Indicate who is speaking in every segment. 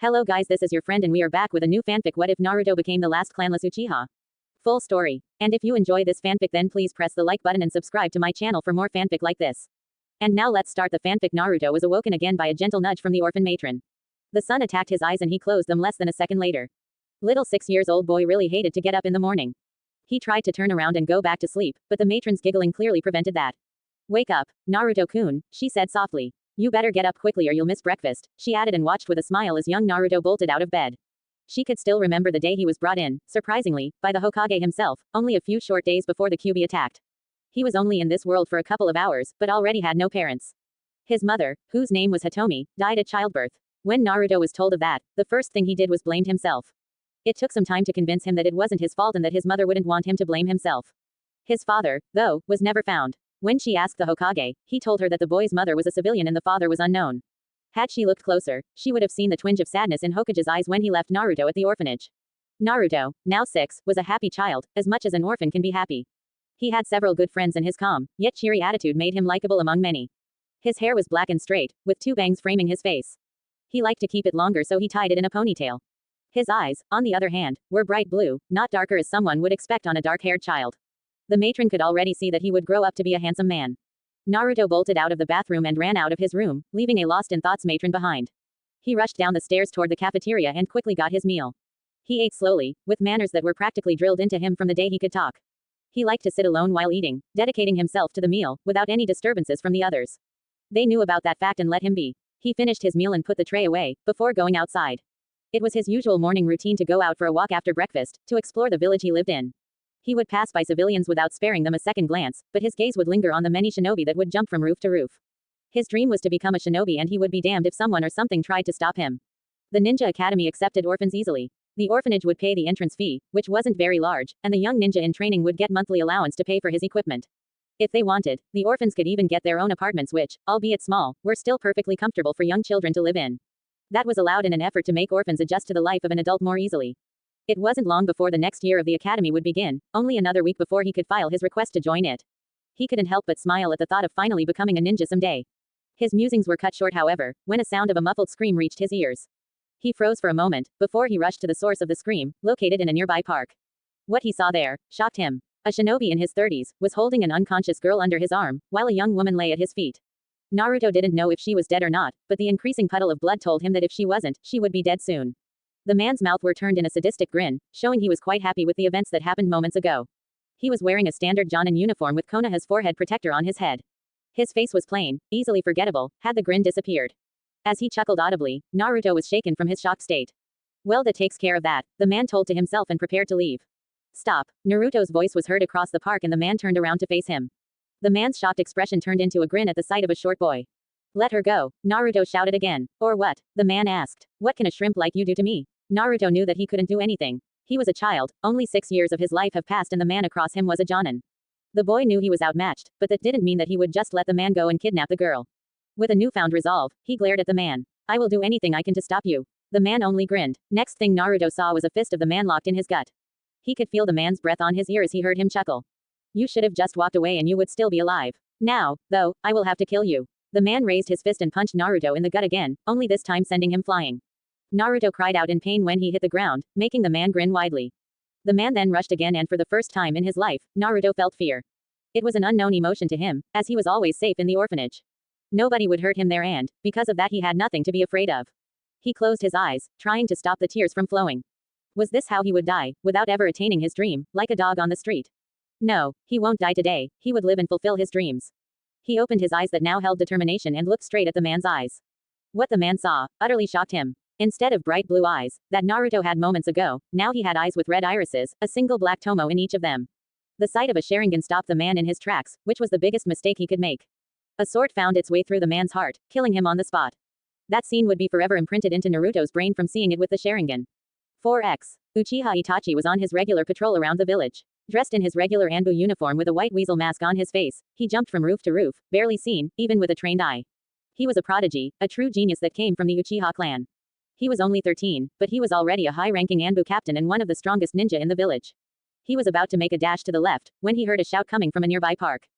Speaker 1: Hello guys, this is your friend and we are back with a new fanfic. What if Naruto became the last clanless Uchiha? Full story. And if you enjoy this fanfic then please press the like button and subscribe to my channel for more fanfic like this. And now let's start the fanfic. Naruto was awoken again by a gentle nudge from the orphan matron. The sun attacked his eyes and he closed them less than a second later. Little 6-year-old boy really hated to get up in the morning. He tried to turn around and go back to sleep, but the matron's giggling clearly prevented that. Wake up, Naruto-kun, she said softly. You better get up quickly or you'll miss breakfast, she added and watched with a smile as young Naruto bolted out of bed. She could still remember the day he was brought in, surprisingly, by the Hokage himself, only a few short days before the Kyuubi attacked. He was only in this world for a couple of hours, but already had no parents. His mother, whose name was Hitomi, died at childbirth. When Naruto was told of that, the first thing he did was blamed himself. It took some time to convince him that it wasn't his fault and that his mother wouldn't want him to blame himself. His father, though, was never found. When she asked the Hokage, he told her that the boy's mother was a civilian and the father was unknown. Had she looked closer, she would have seen the twinge of sadness in Hokage's eyes when he left Naruto at the orphanage. Naruto, now 6, was a happy child, as much as an orphan can be happy. He had several good friends and his calm, yet cheery attitude made him likable among many. His hair was black and straight, with 2 bangs framing his face. He liked to keep it longer so he tied it in a ponytail. His eyes, on the other hand, were bright blue, not darker as someone would expect on a dark-haired child. The matron could already see that he would grow up to be a handsome man. Naruto bolted out of the bathroom and ran out of his room, leaving a lost-in-thoughts matron behind. He rushed down the stairs toward the cafeteria and quickly got his meal. He ate slowly, with manners that were practically drilled into him from the day he could talk. He liked to sit alone while eating, dedicating himself to the meal, without any disturbances from the others. They knew about that fact and let him be. He finished his meal and put the tray away, before going outside. It was his usual morning routine to go out for a walk after breakfast, to explore the village he lived in. He would pass by civilians without sparing them a second glance, but his gaze would linger on the many shinobi that would jump from roof to roof. His dream was to become a shinobi and he would be damned if someone or something tried to stop him. The ninja academy accepted orphans easily. The orphanage would pay the entrance fee, which wasn't very large, and the young ninja in training would get monthly allowance to pay for his equipment. If they wanted, the orphans could even get their own apartments which, albeit small, were still perfectly comfortable for young children to live in. That was allowed in an effort to make orphans adjust to the life of an adult more easily. It wasn't long before the next year of the academy would begin, only another week before he could file his request to join it. He couldn't help but smile at the thought of finally becoming a ninja someday. His musings were cut short however, when a sound of a muffled scream reached his ears. He froze for a moment, before he rushed to the source of the scream, located in a nearby park. What he saw there, shocked him. A shinobi in his 30s, was holding an unconscious girl under his arm, while a young woman lay at his feet. Naruto didn't know if she was dead or not, but the increasing puddle of blood told him that if she wasn't, she would be dead soon. The man's mouth were turned in a sadistic grin, showing he was quite happy with the events that happened moments ago. He was wearing a standard Jonin uniform with Konoha's forehead protector on his head. His face was plain, easily forgettable, had the grin disappeared. As he chuckled audibly, Naruto was shaken from his shocked state. Well, that takes care of that, the man told to himself and prepared to leave. Stop. Naruto's voice was heard across the park and the man turned around to face him. The man's shocked expression turned into a grin at the sight of a short boy. Let her go, Naruto shouted again. Or what? The man asked. What can a shrimp like you do to me? Naruto knew that he couldn't do anything. He was a child, only 6 years of his life have passed and the man across him was a Jonin. The boy knew he was outmatched, but that didn't mean that he would just let the man go and kidnap the girl. With a newfound resolve, he glared at the man. I will do anything I can to stop you. The man only grinned. Next thing Naruto saw was a fist of the man locked in his gut. He could feel the man's breath on his ear as he heard him chuckle. You should have just walked away and you would still be alive. Now, though, I will have to kill you. The man raised his fist and punched Naruto in the gut again, only this time sending him flying. Naruto cried out in pain when he hit the ground, making the man grin widely. The man then rushed again and for the first time in his life, Naruto felt fear. It was an unknown emotion to him, as he was always safe in the orphanage. Nobody would hurt him there and, because of that he had nothing to be afraid of. He closed his eyes, trying to stop the tears from flowing. Was this how he would die, without ever attaining his dream, like a dog on the street? No, he won't die today, he would live and fulfill his dreams. He opened his eyes that now held determination and looked straight at the man's eyes. What the man saw, utterly shocked him. Instead of bright blue eyes, that Naruto had moments ago, now he had eyes with red irises, a single black tomo in each of them. The sight of a Sharingan stopped the man in his tracks, which was the biggest mistake he could make. A sword found its way through the man's heart, killing him on the spot. That scene would be forever imprinted into Naruto's brain from seeing it with the Sharingan. 4x. Uchiha Itachi was on his regular patrol around the village. Dressed in his regular Anbu uniform with a white weasel mask on his face, he jumped from roof to roof, barely seen, even with a trained eye. He was a prodigy, a true genius that came from the Uchiha clan. He was only 13, but he was already a high-ranking Anbu captain and one of the strongest ninja in the village. He was about to make a dash to the left, when he heard a shout coming from a nearby park.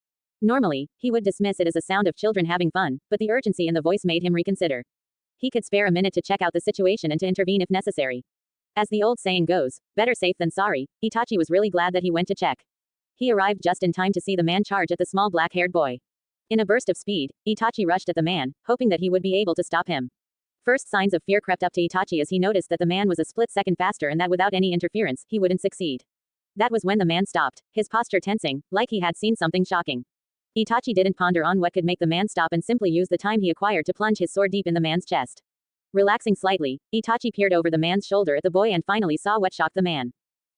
Speaker 1: Normally, he would dismiss it as a sound of children having fun, but the urgency in the voice made him reconsider. He could spare a minute to check out the situation and to intervene if necessary. As the old saying goes, better safe than sorry, Itachi was really glad that he went to check. He arrived just in time to see the man charge at the small black-haired boy. In a burst of speed, Itachi rushed at the man, hoping that he would be able to stop him. First signs of fear crept up to Itachi as he noticed that the man was a split second faster and that without any interference, he wouldn't succeed. That was when the man stopped, his posture tensing, like he had seen something shocking. Itachi didn't ponder on what could make the man stop and simply used the time he acquired to plunge his sword deep in the man's chest. Relaxing slightly, Itachi peered over the man's shoulder at the boy and finally saw what shocked the man.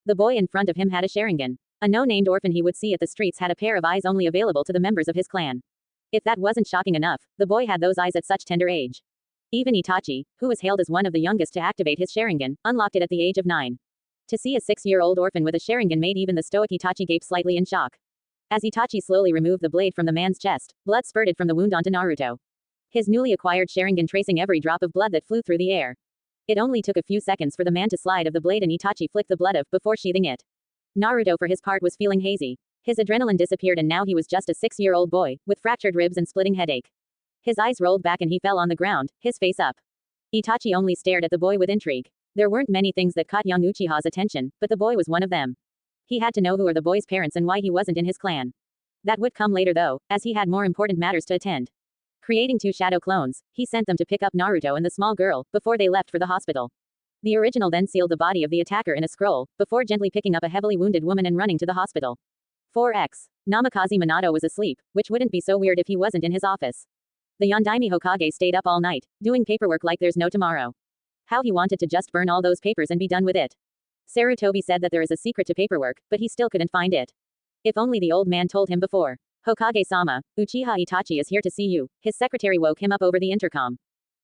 Speaker 1: The boy in front of him had a Sharingan. A no-named orphan he would see at the streets had a pair of eyes only available to the members of his clan. If that wasn't shocking enough, the boy had those eyes at such tender age. Even Itachi, who was hailed as one of the youngest to activate his Sharingan, unlocked it at the age of 9. To see a 6-year-old orphan with a Sharingan made even the stoic Itachi gape slightly in shock. As Itachi slowly removed the blade from the man's chest, blood spurted from the wound onto Naruto. His newly acquired Sharingan tracing every drop of blood that flew through the air. It only took a few seconds for the man to slide of the blade and Itachi flicked the blood off before sheathing it. Naruto for his part was feeling hazy. His adrenaline disappeared and now he was just a 6-year-old boy, with fractured ribs and splitting headache. His eyes rolled back and he fell on the ground, his face up. Itachi only stared at the boy with intrigue. There weren't many things that caught young Uchiha's attention, but the boy was one of them. He had to know who are the boy's parents and why he wasn't in his clan. That would come later though, as he had more important matters to attend. Creating 2 shadow clones, he sent them to pick up Naruto and the small girl, before they left for the hospital. The original then sealed the body of the attacker in a scroll, before gently picking up a heavily wounded woman and running to the hospital. 4x. Namikaze Minato was asleep, which wouldn't be so weird if he wasn't in his office. The Yondaime Hokage stayed up all night, doing paperwork like there's no tomorrow. How he wanted to just burn all those papers and be done with it. Sarutobi said that there is a secret to paperwork, but he still couldn't find it. If only the old man told him before. Hokage-sama, Uchiha Itachi is here to see you, his secretary woke him up over the intercom.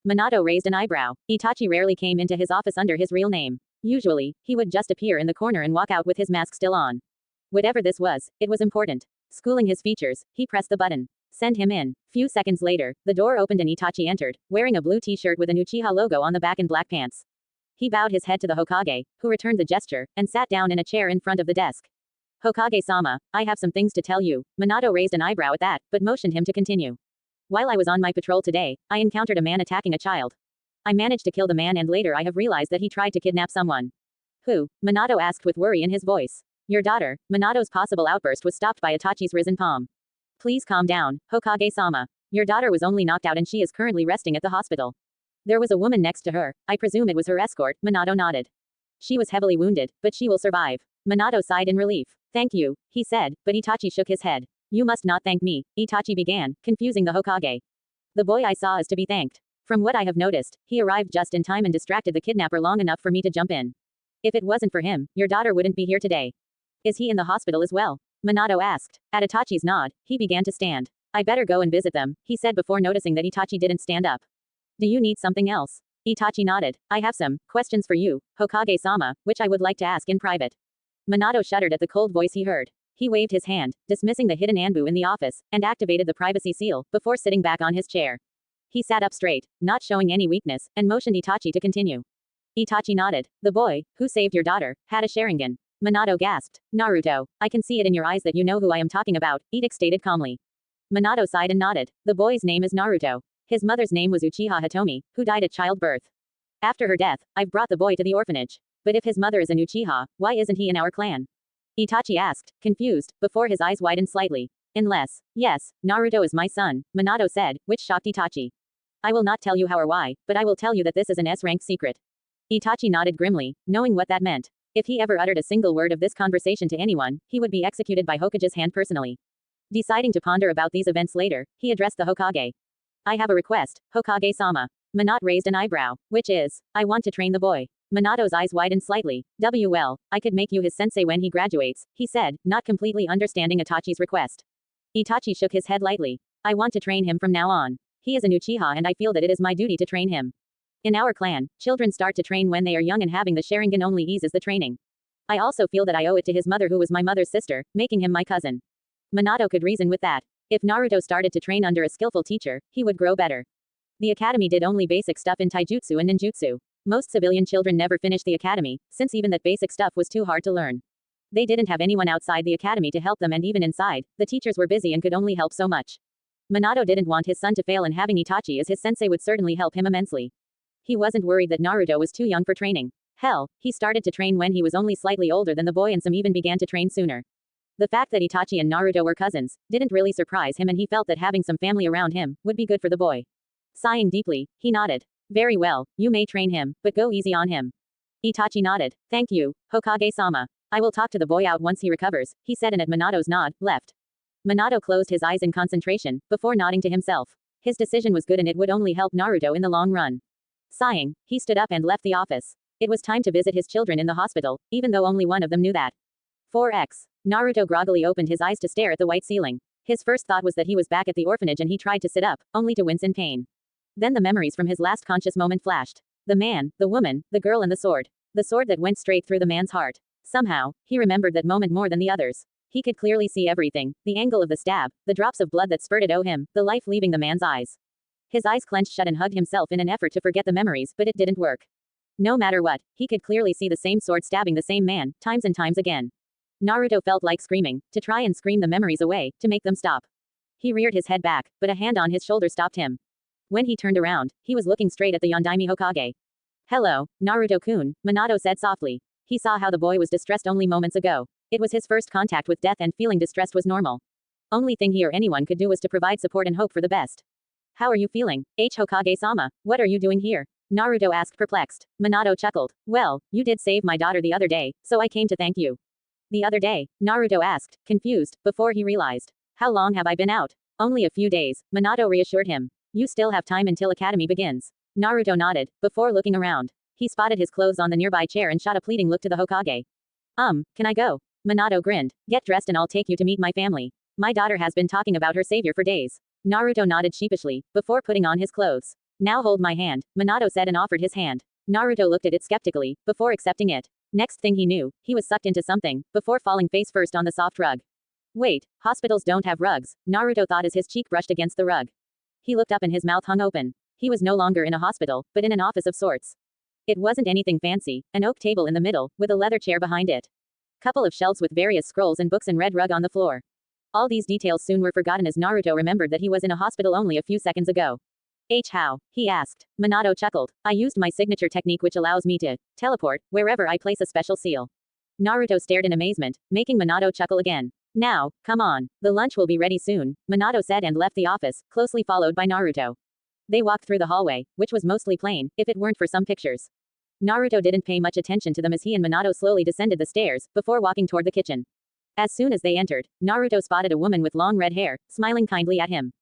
Speaker 1: Minato raised an eyebrow. Itachi rarely came into his office under his real name. Usually, he would just appear in the corner and walk out with his mask still on. Whatever this was, it was important. Schooling his features, he pressed the button. Send him in. Few seconds later, the door opened and Itachi entered, wearing a blue t-shirt with an Uchiha logo on the back and black pants. He bowed his head to the Hokage, who returned the gesture, and sat down in a chair in front of the desk. Hokage-sama, I have some things to tell you. Minato raised an eyebrow at that, but motioned him to continue. While I was on my patrol today, I encountered a man attacking a child. I managed to kill the man and later I have realized that he tried to kidnap someone. Who? Minato asked with worry in his voice. Your daughter. Minato's possible outburst was stopped by Itachi's risen palm. Please calm down, Hokage-sama. Your daughter was only knocked out and she is currently resting at the hospital. There was a woman next to her. I presume it was her escort. Minato nodded. She was heavily wounded, but she will survive. Minato sighed in relief. Thank you, he said, but Itachi shook his head. You must not thank me, Itachi began, confusing the Hokage. The boy I saw is to be thanked. From what I have noticed, he arrived just in time and distracted the kidnapper long enough for me to jump in. If it wasn't for him, your daughter wouldn't be here today. Is he in the hospital as well? Minato asked. At Itachi's nod, he began to stand. I better go and visit them, he said before noticing that Itachi didn't stand up. Do you need something else? Itachi nodded. I have some questions for you, Hokage-sama, which I would like to ask in private. Minato shuddered at the cold voice he heard. He waved his hand, dismissing the hidden Anbu in the office, and activated the privacy seal, before sitting back on his chair. He sat up straight, not showing any weakness, and motioned Itachi to continue. Itachi nodded. The boy, who saved your daughter, had a Sharingan. Minato gasped. Naruto, I can see it in your eyes that you know who I am talking about, Itachi stated calmly. Minato sighed and nodded. The boy's name is Naruto. His mother's name was Uchiha Hitomi, who died at childbirth. After her death, I've brought the boy to the orphanage. But if his mother is an Uchiha, why isn't he in our clan? Itachi asked, confused, before his eyes widened slightly. Unless, yes, Naruto is my son, Minato said, which shocked Itachi. I will not tell you how or why, but I will tell you that this is an S-rank secret. Itachi nodded grimly, knowing what that meant. If he ever uttered a single word of this conversation to anyone, he would be executed by Hokage's hand personally. Deciding to ponder about these events later, he addressed the Hokage. I have a request, Hokage-sama. Minato raised an eyebrow, which is, I want to train the boy. Minato's eyes widened slightly. Well, I could make you his sensei when he graduates, he said, not completely understanding Itachi's request. Itachi shook his head lightly. I want to train him from now on. He is an Uchiha and I feel that it is my duty to train him. In our clan, children start to train when they are young and having the Sharingan only eases the training. I also feel that I owe it to his mother who was my mother's sister, making him my cousin. Minato could reason with that. If Naruto started to train under a skillful teacher, he would grow better. The academy did only basic stuff in taijutsu and ninjutsu. Most civilian children never finished the academy, since even that basic stuff was too hard to learn. They didn't have anyone outside the academy to help them and even inside, the teachers were busy and could only help so much. Minato didn't want his son to fail and having Itachi as his sensei would certainly help him immensely. He wasn't worried that Naruto was too young for training. Hell, he started to train when he was only slightly older than the boy, and some even began to train sooner. The fact that Itachi and Naruto were cousins didn't really surprise him, and he felt that having some family around him would be good for the boy. Sighing deeply, he nodded. Very well, you may train him, but go easy on him. Itachi nodded. Thank you, Hokage-sama. I will talk to the boy out once he recovers, he said, and at Minato's nod, left. Minato closed his eyes in concentration before nodding to himself. His decision was good and it would only help Naruto in the long run. Sighing, he stood up and left the office. It was time to visit his children in the hospital, even though only one of them knew that. 4x. Naruto groggily opened his eyes to stare at the white ceiling. His first thought was that he was back at the orphanage, and he tried to sit up, only to wince in pain. Then the memories from his last conscious moment flashed. The man, the woman, the girl, and the sword. The sword that went straight through the man's heart. Somehow, he remembered that moment more than the others. He could clearly see everything, the angle of the stab, the drops of blood that spurted on him, the life leaving the man's eyes. His eyes clenched shut and hugged himself in an effort to forget the memories, but it didn't work. No matter what, he could clearly see the same sword stabbing the same man, times and times again. Naruto felt like screaming, to try and scream the memories away, to make them stop. He reared his head back, but a hand on his shoulder stopped him. When he turned around, he was looking straight at the Yondaime Hokage. Hello, Naruto-kun, Minato said softly. He saw how the boy was distressed only moments ago. It was his first contact with death, and feeling distressed was normal. Only thing he or anyone could do was to provide support and hope for the best. How are you feeling, Hokage-sama? What are you doing here? Naruto asked, perplexed. Minato chuckled. Well, you did save my daughter the other day, so I came to thank you. The other day? Naruto asked, confused, before he realized. How long have I been out? Only a few days, Minato reassured him. You still have time until academy begins. Naruto nodded, before looking around. He spotted his clothes on the nearby chair and shot a pleading look to the Hokage. Can I go? Minato grinned. Get dressed and I'll take you to meet my family. My daughter has been talking about her savior for days. Naruto nodded sheepishly, before putting on his clothes. Now hold my hand, Minato said and offered his hand. Naruto looked at it skeptically, before accepting it. Next thing he knew, he was sucked into something, before falling face first on the soft rug. Wait, hospitals don't have rugs, Naruto thought as his cheek brushed against the rug. He looked up and his mouth hung open. He was no longer in a hospital, but in an office of sorts. It wasn't anything fancy, an oak table in the middle, with a leather chair behind it. Couple of shelves with various scrolls and books and red rug on the floor. All these details soon were forgotten as Naruto remembered that he was in a hospital only a few seconds ago. How? He asked. Minato chuckled. I used my signature technique which allows me to teleport wherever I place a special seal. Naruto stared in amazement, making Minato chuckle again. Now, come on. The lunch will be ready soon, Minato said and left the office, closely followed by Naruto. They walked through the hallway, which was mostly plain, if it weren't for some pictures. Naruto didn't pay much attention to them as he and Minato slowly descended the stairs, before walking toward the kitchen. As soon as they entered, Naruto spotted a woman with long red hair, smiling kindly at him.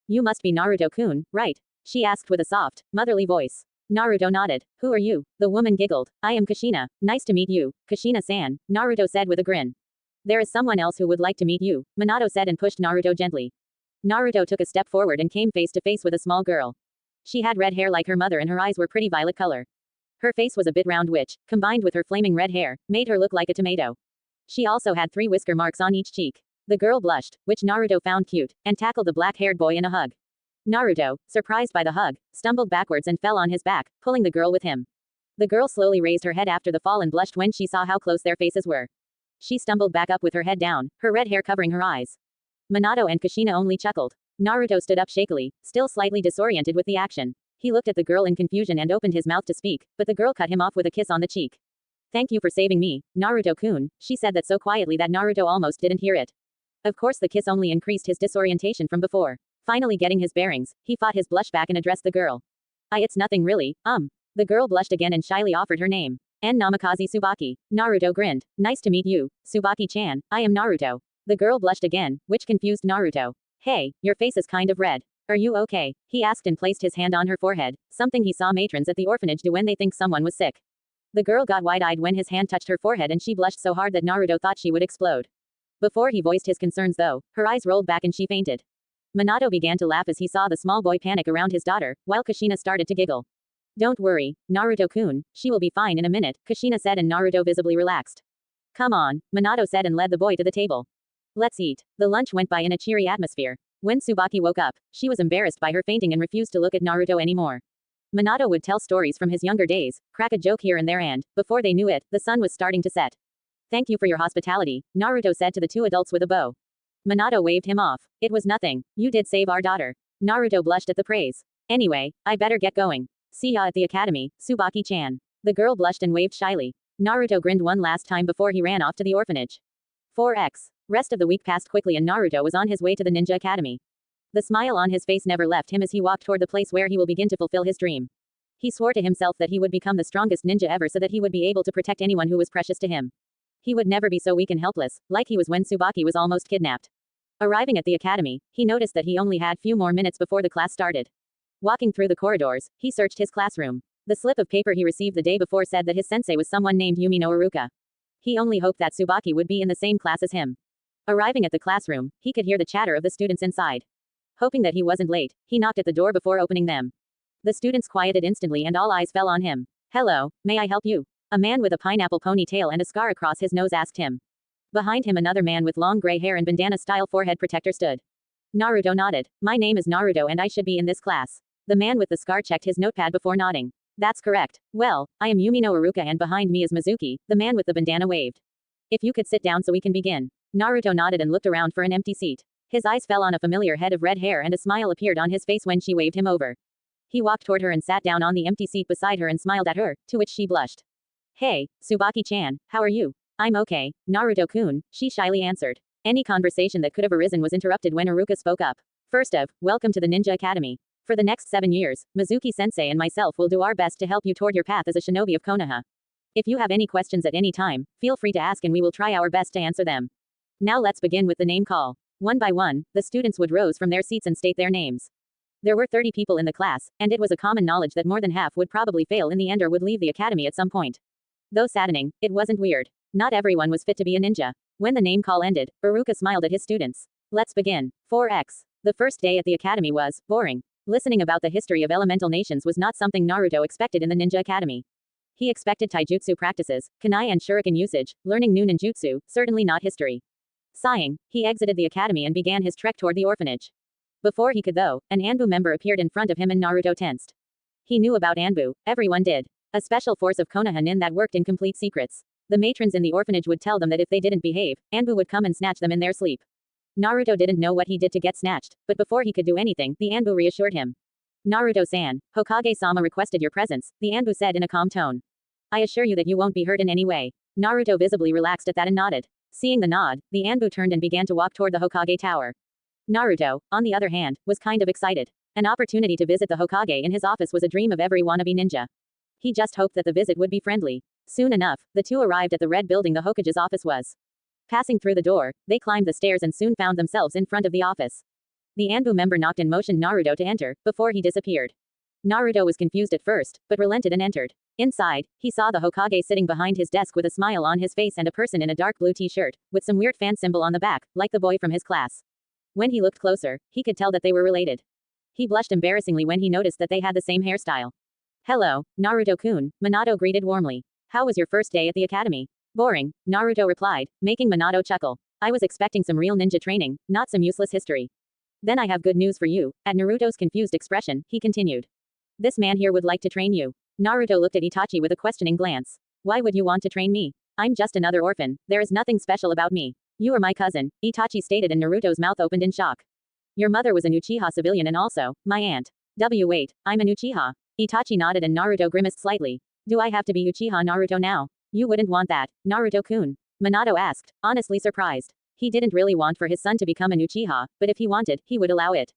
Speaker 1: You must be Naruto-kun, right? She asked with a soft, motherly voice. Naruto nodded. Who are you? The woman giggled. I am Kushina. Nice to meet you, Kushina-san, Naruto said with a grin. There is someone else who would like to meet you, Minato said and pushed Naruto gently. Naruto took a step forward and came face to face with a small girl. She had red hair like her mother and her eyes were pretty violet color. Her face was a bit round which, combined with her flaming red hair, made her look like a tomato. She also had 3 whisker marks on each cheek. The girl blushed, which Naruto found cute, and tackled the black-haired boy in a hug. Naruto, surprised by the hug, stumbled backwards and fell on his back, pulling the girl with him. The girl slowly raised her head after the fall and blushed when she saw how close their faces were. She stumbled back up with her head down, her red hair covering her eyes. Minato and Kushina only chuckled. Naruto stood up shakily, still slightly disoriented with the action. He looked at the girl in confusion and opened his mouth to speak, but the girl cut him off with a kiss on the cheek. Thank you for saving me, Naruto-kun, she said that so quietly that Naruto almost didn't hear it. Of course the kiss only increased his disorientation from before. Finally getting his bearings, he fought his blush back and addressed the girl. It's nothing really, The girl blushed again and shyly offered her name. Namikaze Tsubaki. Naruto grinned. Nice to meet you, Tsubaki-chan, I am Naruto. The girl blushed again, which confused Naruto. Hey, your face is kind of red. Are you okay? He asked and placed his hand on her forehead, something he saw matrons at the orphanage do when they think someone was sick. The girl got wide-eyed when his hand touched her forehead and she blushed so hard that Naruto thought she would explode. Before he voiced his concerns though, her eyes rolled back and she fainted. Minato began to laugh as he saw the small boy panic around his daughter, while Kushina started to giggle. Don't worry, Naruto-kun, she will be fine in a minute, Kushina said and Naruto visibly relaxed. Come on, Minato said and led the boy to the table. Let's eat. The lunch went by in a cheery atmosphere. When Tsubaki woke up, she was embarrassed by her fainting and refused to look at Naruto anymore. Minato would tell stories from his younger days, crack a joke here and there and, before they knew it, the sun was starting to set. Thank you for your hospitality, Naruto said to the 2 adults with a bow. Minato waved him off. It was nothing. You did save our daughter. Naruto blushed at the praise. Anyway, I better get going. See ya at the academy, Tsubaki-chan. The girl blushed and waved shyly. Naruto grinned one last time before he ran off to the orphanage. 4x. Rest of the week passed quickly and Naruto was on his way to the ninja academy. The smile on his face never left him as he walked toward the place where he will begin to fulfill his dream. He swore to himself that he would become the strongest ninja ever so that he would be able to protect anyone who was precious to him. He would never be so weak and helpless, like he was when Tsubaki was almost kidnapped. Arriving at the academy, he noticed that he only had few more minutes before the class started. Walking through the corridors, he searched his classroom. The slip of paper he received the day before said that his sensei was someone named Umino Iruka. He only hoped that Tsubaki would be in the same class as him. Arriving at the classroom, he could hear the chatter of the students inside. Hoping that he wasn't late, he knocked at the door before opening them. The students quieted instantly and all eyes fell on him. Hello, may I help you? A man with a pineapple ponytail and a scar across his nose asked him. Behind him another man with long gray hair and bandana-style forehead protector stood. Naruto nodded. My name is Naruto and I should be in this class. The man with the scar checked his notepad before nodding. That's correct. Well, I am Umino Iruka and behind me is Mizuki, the man with the bandana waved. If you could sit down so we can begin. Naruto nodded and looked around for an empty seat. His eyes fell on a familiar head of red hair and a smile appeared on his face when she waved him over. He walked toward her and sat down on the empty seat beside her and smiled at her, to which she blushed. Hey, Tsubaki-chan, how are you? I'm okay, Naruto-kun, she shyly answered. Any conversation that could have arisen was interrupted when Iruka spoke up. First of, welcome to the Ninja Academy. For the next 7 years, Mizuki-sensei and myself will do our best to help you toward your path as a shinobi of Konoha. If you have any questions at any time, feel free to ask and we will try our best to answer them. Now let's begin with the name call. One by one, the students would rose from their seats and state their names. There were 30 people in the class, and it was a common knowledge that more than half would probably fail in the end or would leave the academy at some point. Though saddening, it wasn't weird. Not everyone was fit to be a ninja. When the name call ended, Iruka smiled at his students. Let's begin. 4x. The first day at the academy was boring. Listening about the history of elemental nations was not something Naruto expected in the ninja academy. He expected taijutsu practices, kunai and shuriken usage, learning new ninjutsu, certainly not history. Sighing, he exited the academy and began his trek toward the orphanage. Before he could though, an Anbu member appeared in front of him and Naruto tensed. He knew about Anbu, everyone did. A special force of Konoha nin that worked in complete secrets. The matrons in the orphanage would tell them that if they didn't behave, Anbu would come and snatch them in their sleep. Naruto didn't know what he did to get snatched, but before he could do anything, the Anbu reassured him. Naruto-san, Hokage-sama requested your presence, the Anbu said in a calm tone. I assure you that you won't be hurt in any way. Naruto visibly relaxed at that and nodded. Seeing the nod, the Anbu turned and began to walk toward the Hokage tower. Naruto, on the other hand, was kind of excited. An opportunity to visit the Hokage in his office was a dream of every wannabe ninja. He just hoped that the visit would be friendly. Soon enough, the two arrived at the red building the Hokage's office was. Passing through the door, they climbed the stairs and soon found themselves in front of the office. The Anbu member knocked and motioned Naruto to enter, before he disappeared. Naruto was confused at first, but relented and entered. Inside, he saw the Hokage sitting behind his desk with a smile on his face and a person in a dark blue t-shirt, with some weird fan symbol on the back, like the boy from his class. When he looked closer, he could tell that they were related. He blushed embarrassingly when he noticed that they had the same hairstyle. Hello, Naruto-kun, Minato greeted warmly. How was your first day at the academy? Boring, Naruto replied, making Minato chuckle. I was expecting some real ninja training, not some useless history. Then I have good news for you. At Naruto's confused expression, he continued. This man here would like to train you. Naruto looked at Itachi with a questioning glance. Why would you want to train me? I'm just another orphan, there is nothing special about me. You are my cousin, Itachi stated and Naruto's mouth opened in shock. Your mother was an Uchiha civilian and also, my aunt. Wait, I'm an Uchiha. Itachi nodded and Naruto grimaced slightly. Do I have to be Uchiha Naruto now? You wouldn't want that, Naruto-kun. Minato asked, honestly surprised. He didn't really want for his son to become an Uchiha, but if he wanted, he would allow it.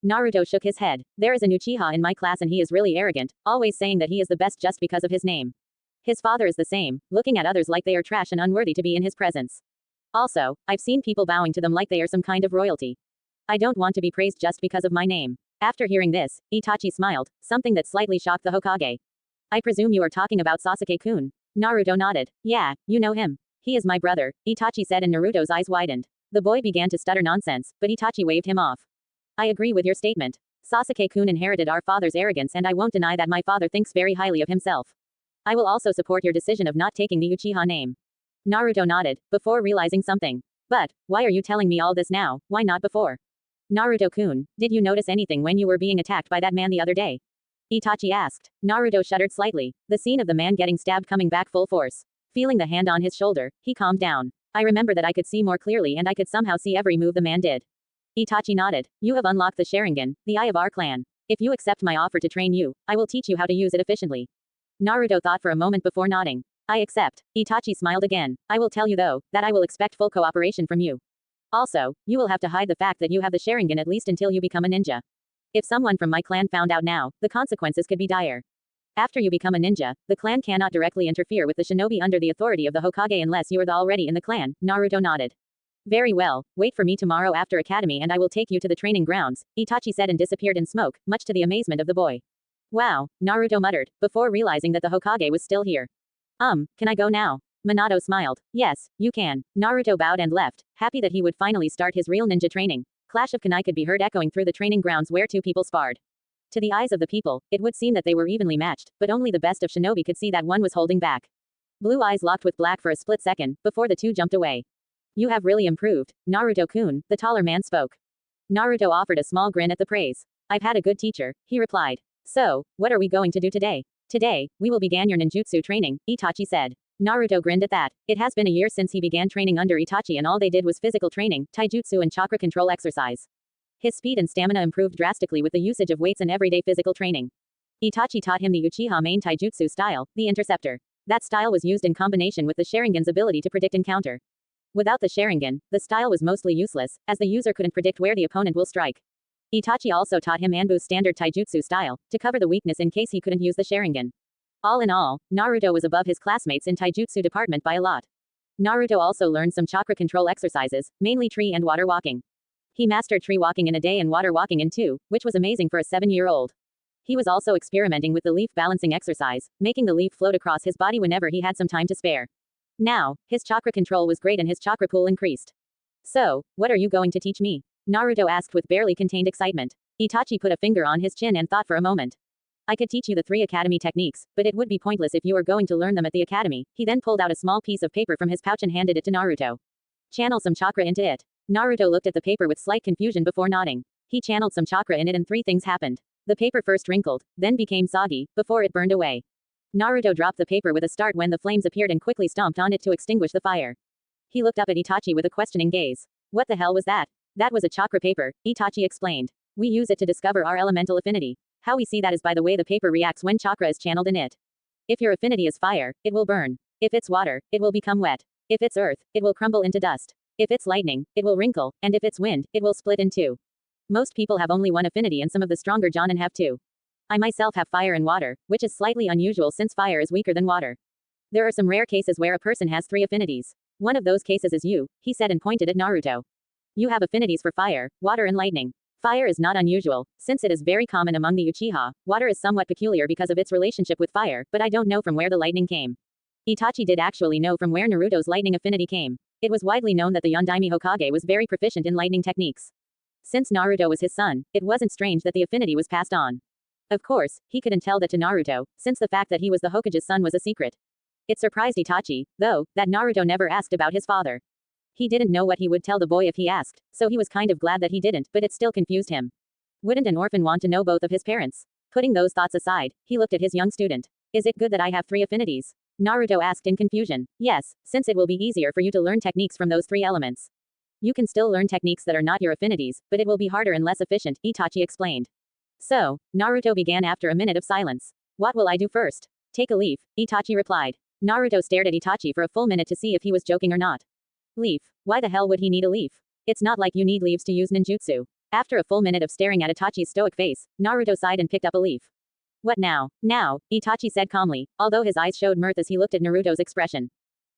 Speaker 1: Naruto shook his head. There is an Uchiha in my class and he is really arrogant, always saying that he is the best just because of his name. His father is the same, looking at others like they are trash and unworthy to be in his presence. Also, I've seen people bowing to them like they are some kind of royalty. I don't want to be praised just because of my name. After hearing this, Itachi smiled, something that slightly shocked the Hokage. I presume you are talking about Sasuke-kun. Naruto nodded. Yeah, you know him. He is my brother, Itachi said and Naruto's eyes widened. The boy began to stutter nonsense, but Itachi waved him off. I agree with your statement. Sasuke-kun inherited our father's arrogance and I won't deny that my father thinks very highly of himself. I will also support your decision of not taking the Uchiha name. Naruto nodded, before realizing something. But, why are you telling me all this now, why not before? Naruto-kun, did you notice anything when you were being attacked by that man the other day? Itachi asked. Naruto shuddered slightly, the scene of the man getting stabbed coming back full force. Feeling the hand on his shoulder, he calmed down. I remember that I could see more clearly and I could somehow see every move the man did. Itachi nodded. You have unlocked the Sharingan, the eye of our clan. If you accept my offer to train you, I will teach you how to use it efficiently. Naruto thought for a moment before nodding. I accept. Itachi smiled again. I will tell you though, that I will expect full cooperation from you. Also, you will have to hide the fact that you have the Sharingan at least until you become a ninja. If someone from my clan found out now, the consequences could be dire. After you become a ninja, the clan cannot directly interfere with the shinobi under the authority of the Hokage unless you are already in the clan. Naruto nodded. Very well, wait for me tomorrow after academy and I will take you to the training grounds, Itachi said and disappeared in smoke, much to the amazement of the boy. Wow, Naruto muttered, before realizing that the Hokage was still here. Can I go now? Minato smiled. Yes, you can. Naruto bowed and left, happy that he would finally start his real ninja training. Clash of kunai could be heard echoing through the training grounds where two people sparred. To the eyes of the people, it would seem that they were evenly matched, but only the best of shinobi could see that one was holding back. Blue eyes locked with black for a split second, before the two jumped away. You have really improved, Naruto-kun, the taller man spoke. Naruto offered a small grin at the praise. I've had a good teacher, he replied. So, what are we going to do today? Today, we will begin your ninjutsu training, Itachi said. Naruto grinned at that. It has been a year since he began training under Itachi and all they did was physical training, taijutsu and chakra control exercise. His speed and stamina improved drastically with the usage of weights and everyday physical training. Itachi taught him the Uchiha main taijutsu style, the interceptor. That style was used in combination with the Sharingan's ability to predict and counter. Without the Sharingan, the style was mostly useless, as the user couldn't predict where the opponent will strike. Itachi also taught him Anbu's standard taijutsu style, to cover the weakness in case he couldn't use the Sharingan. All in all, Naruto was above his classmates in taijutsu department by a lot. Naruto also learned some chakra control exercises, mainly tree and water walking. He mastered tree walking in a day and water walking in 2, which was amazing for a 7-year-old. He was also experimenting with the leaf balancing exercise, making the leaf float across his body whenever he had some time to spare. Now, his chakra control was great and his chakra pool increased. So, what are you going to teach me? Naruto asked with barely contained excitement. Itachi put a finger on his chin and thought for a moment. I could teach you the 3 academy techniques, but it would be pointless if you are going to learn them at the academy. He then pulled out a small piece of paper from his pouch and handed it to Naruto. Channel some chakra into it. Naruto looked at the paper with slight confusion before nodding. He channeled some chakra in it and 3 things happened. The paper first wrinkled, then became soggy, before it burned away. Naruto dropped the paper with a start when the flames appeared and quickly stomped on it to extinguish the fire. He looked up at Itachi with a questioning gaze. What the hell was that? That was a chakra paper, Itachi explained. We use it to discover our elemental affinity. How we see that is by the way the paper reacts when chakra is channeled in it. If your affinity is fire, it will burn. If it's water, it will become wet. If it's earth, it will crumble into dust. If it's lightning, it will wrinkle, and if it's wind, it will split in 2. Most people have only one affinity and some of the stronger Jonin have 2. I myself have fire and water, which is slightly unusual since fire is weaker than water. There are some rare cases where a person has 3 affinities. One of those cases is you, he said and pointed at Naruto. You have affinities for fire, water and lightning. Fire is not unusual, since it is very common among the Uchiha. Water is somewhat peculiar because of its relationship with fire, but I don't know from where the lightning came. Itachi did actually know from where Naruto's lightning affinity came. It was widely known that the Yondaime Hokage was very proficient in lightning techniques. Since Naruto was his son, it wasn't strange that the affinity was passed on. Of course, he couldn't tell that to Naruto, since the fact that he was the Hokage's son was a secret. It surprised Itachi, though, that Naruto never asked about his father. He didn't know what he would tell the boy if he asked, so he was kind of glad that he didn't, but it still confused him. Wouldn't an orphan want to know both of his parents? Putting those thoughts aside, he looked at his young student. Is it good that I have 3 affinities? Naruto asked in confusion. Yes, since it will be easier for you to learn techniques from those 3 elements. You can still learn techniques that are not your affinities, but it will be harder and less efficient, Itachi explained. So, Naruto began after a minute of silence. What will I do first? Take a leaf, Itachi replied. Naruto stared at Itachi for a full minute to see if he was joking or not. Leaf. Why the hell would he need a leaf? It's not like you need leaves to use ninjutsu. After a full minute of staring at Itachi's stoic face, Naruto sighed and picked up a leaf. What now? Now, Itachi said calmly, although his eyes showed mirth as he looked at Naruto's expression.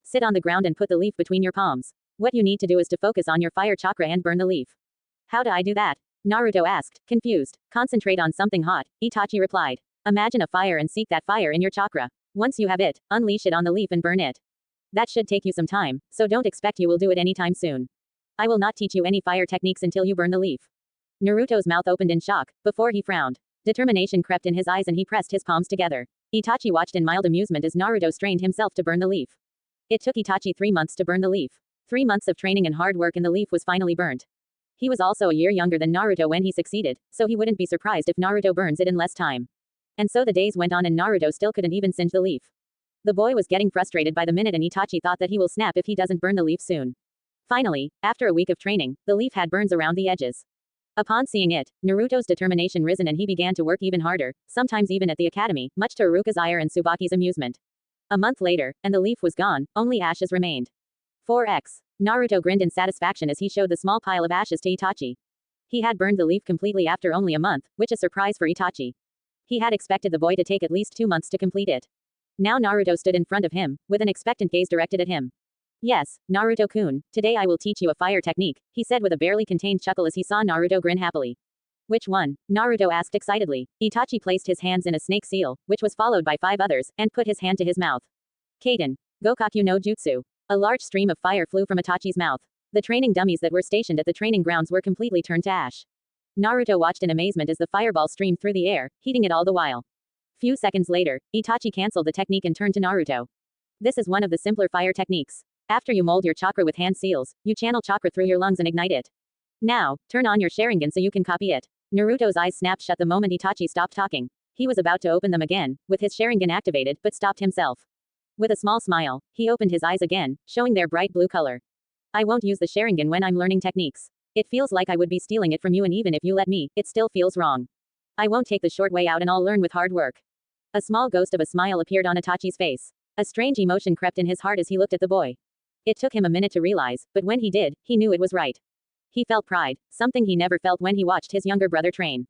Speaker 1: Sit on the ground and put the leaf between your palms. What you need to do is to focus on your fire chakra and burn the leaf. How do I do that? Naruto asked, confused. Concentrate on something hot, Itachi replied. Imagine a fire and seek that fire in your chakra. Once you have it, unleash it on the leaf and burn it. That should take you some time, so don't expect you will do it anytime soon. I will not teach you any fire techniques until you burn the leaf. Naruto's mouth opened in shock, before he frowned. Determination crept in his eyes and he pressed his palms together. Itachi watched in mild amusement as Naruto strained himself to burn the leaf. It took Itachi 3 months to burn the leaf. 3 months of training and hard work and the leaf was finally burnt. He was also a year younger than Naruto when he succeeded, so he wouldn't be surprised if Naruto burns it in less time. And so the days went on and Naruto still couldn't even singe the leaf. The boy was getting frustrated by the minute and Itachi thought that he will snap if he doesn't burn the leaf soon. Finally, after a week of training, the leaf had burns around the edges. Upon seeing it, Naruto's determination risen and he began to work even harder, sometimes even at the academy, much to Iruka's ire and Tsubaki's amusement. A month later, and the leaf was gone, only ashes remained. 4x. Naruto grinned in satisfaction as he showed the small pile of ashes to Itachi. He had burned the leaf completely after only a month, which is a surprise for Itachi. He had expected the boy to take at least 2 months to complete it. Now Naruto stood in front of him, with an expectant gaze directed at him. Yes, Naruto-kun, today I will teach you a fire technique, he said with a barely contained chuckle as he saw Naruto grin happily. Which one? Naruto asked excitedly. Itachi placed his hands in a snake seal, which was followed by 5 others, and put his hand to his mouth. Kaden. Gokaku no Jutsu. A large stream of fire flew from Itachi's mouth. The training dummies that were stationed at the training grounds were completely turned to ash. Naruto watched in amazement as the fireball streamed through the air, heating it all the while. Few seconds later, Itachi cancelled the technique and turned to Naruto. This is one of the simpler fire techniques. After you mold your chakra with hand seals, you channel chakra through your lungs and ignite it. Now, turn on your Sharingan so you can copy it. Naruto's eyes snapped shut the moment Itachi stopped talking. He was about to open them again, with his Sharingan activated, but stopped himself. With a small smile, he opened his eyes again, showing their bright blue color. I won't use the Sharingan when I'm learning techniques. It feels like I would be stealing it from you, and even if you let me, it still feels wrong. I won't take the short way out and I'll learn with hard work. A small ghost of a smile appeared on Itachi's face. A strange emotion crept in his heart as he looked at the boy. It took him a minute to realize, but when he did, he knew it was right. He felt pride, something he never felt when he watched his younger brother train.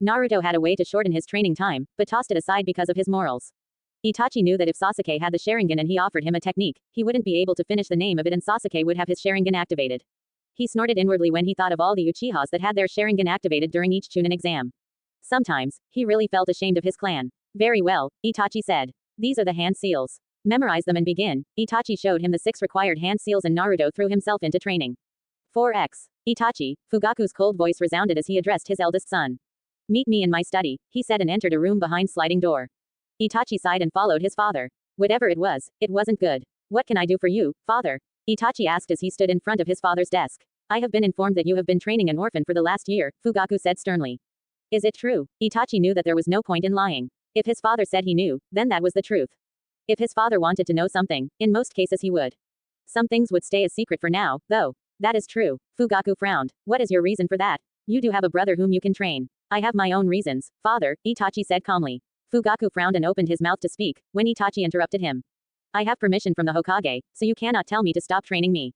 Speaker 1: Naruto had a way to shorten his training time, but tossed it aside because of his morals. Itachi knew that if Sasuke had the Sharingan and he offered him a technique, he wouldn't be able to finish the name of it and Sasuke would have his Sharingan activated. He snorted inwardly when he thought of all the Uchihas that had their Sharingan activated during each Chunin exam. Sometimes, he really felt ashamed of his clan. Very well, Itachi said. These are the hand seals. Memorize them and begin. Itachi showed him the 6 required hand seals and Naruto threw himself into training. 4x. Itachi, Fugaku's cold voice resounded as he addressed his eldest son. Meet me in my study, he said and entered a room behind sliding door. Itachi sighed and followed his father. Whatever it wasn't good. What can I do for you, father? Itachi asked as he stood in front of his father's desk. I have been informed that you have been training an orphan for the last year, Fugaku said sternly. Is it true? Itachi knew that there was no point in lying. If his father said he knew, then that was the truth. If his father wanted to know something, in most cases he would. Some things would stay a secret for now, though. That is true. Fugaku frowned. What is your reason for that? You do have a brother whom you can train. I have my own reasons, father, Itachi said calmly. Fugaku frowned and opened his mouth to speak, when Itachi interrupted him. I have permission from the Hokage, so you cannot tell me to stop training me.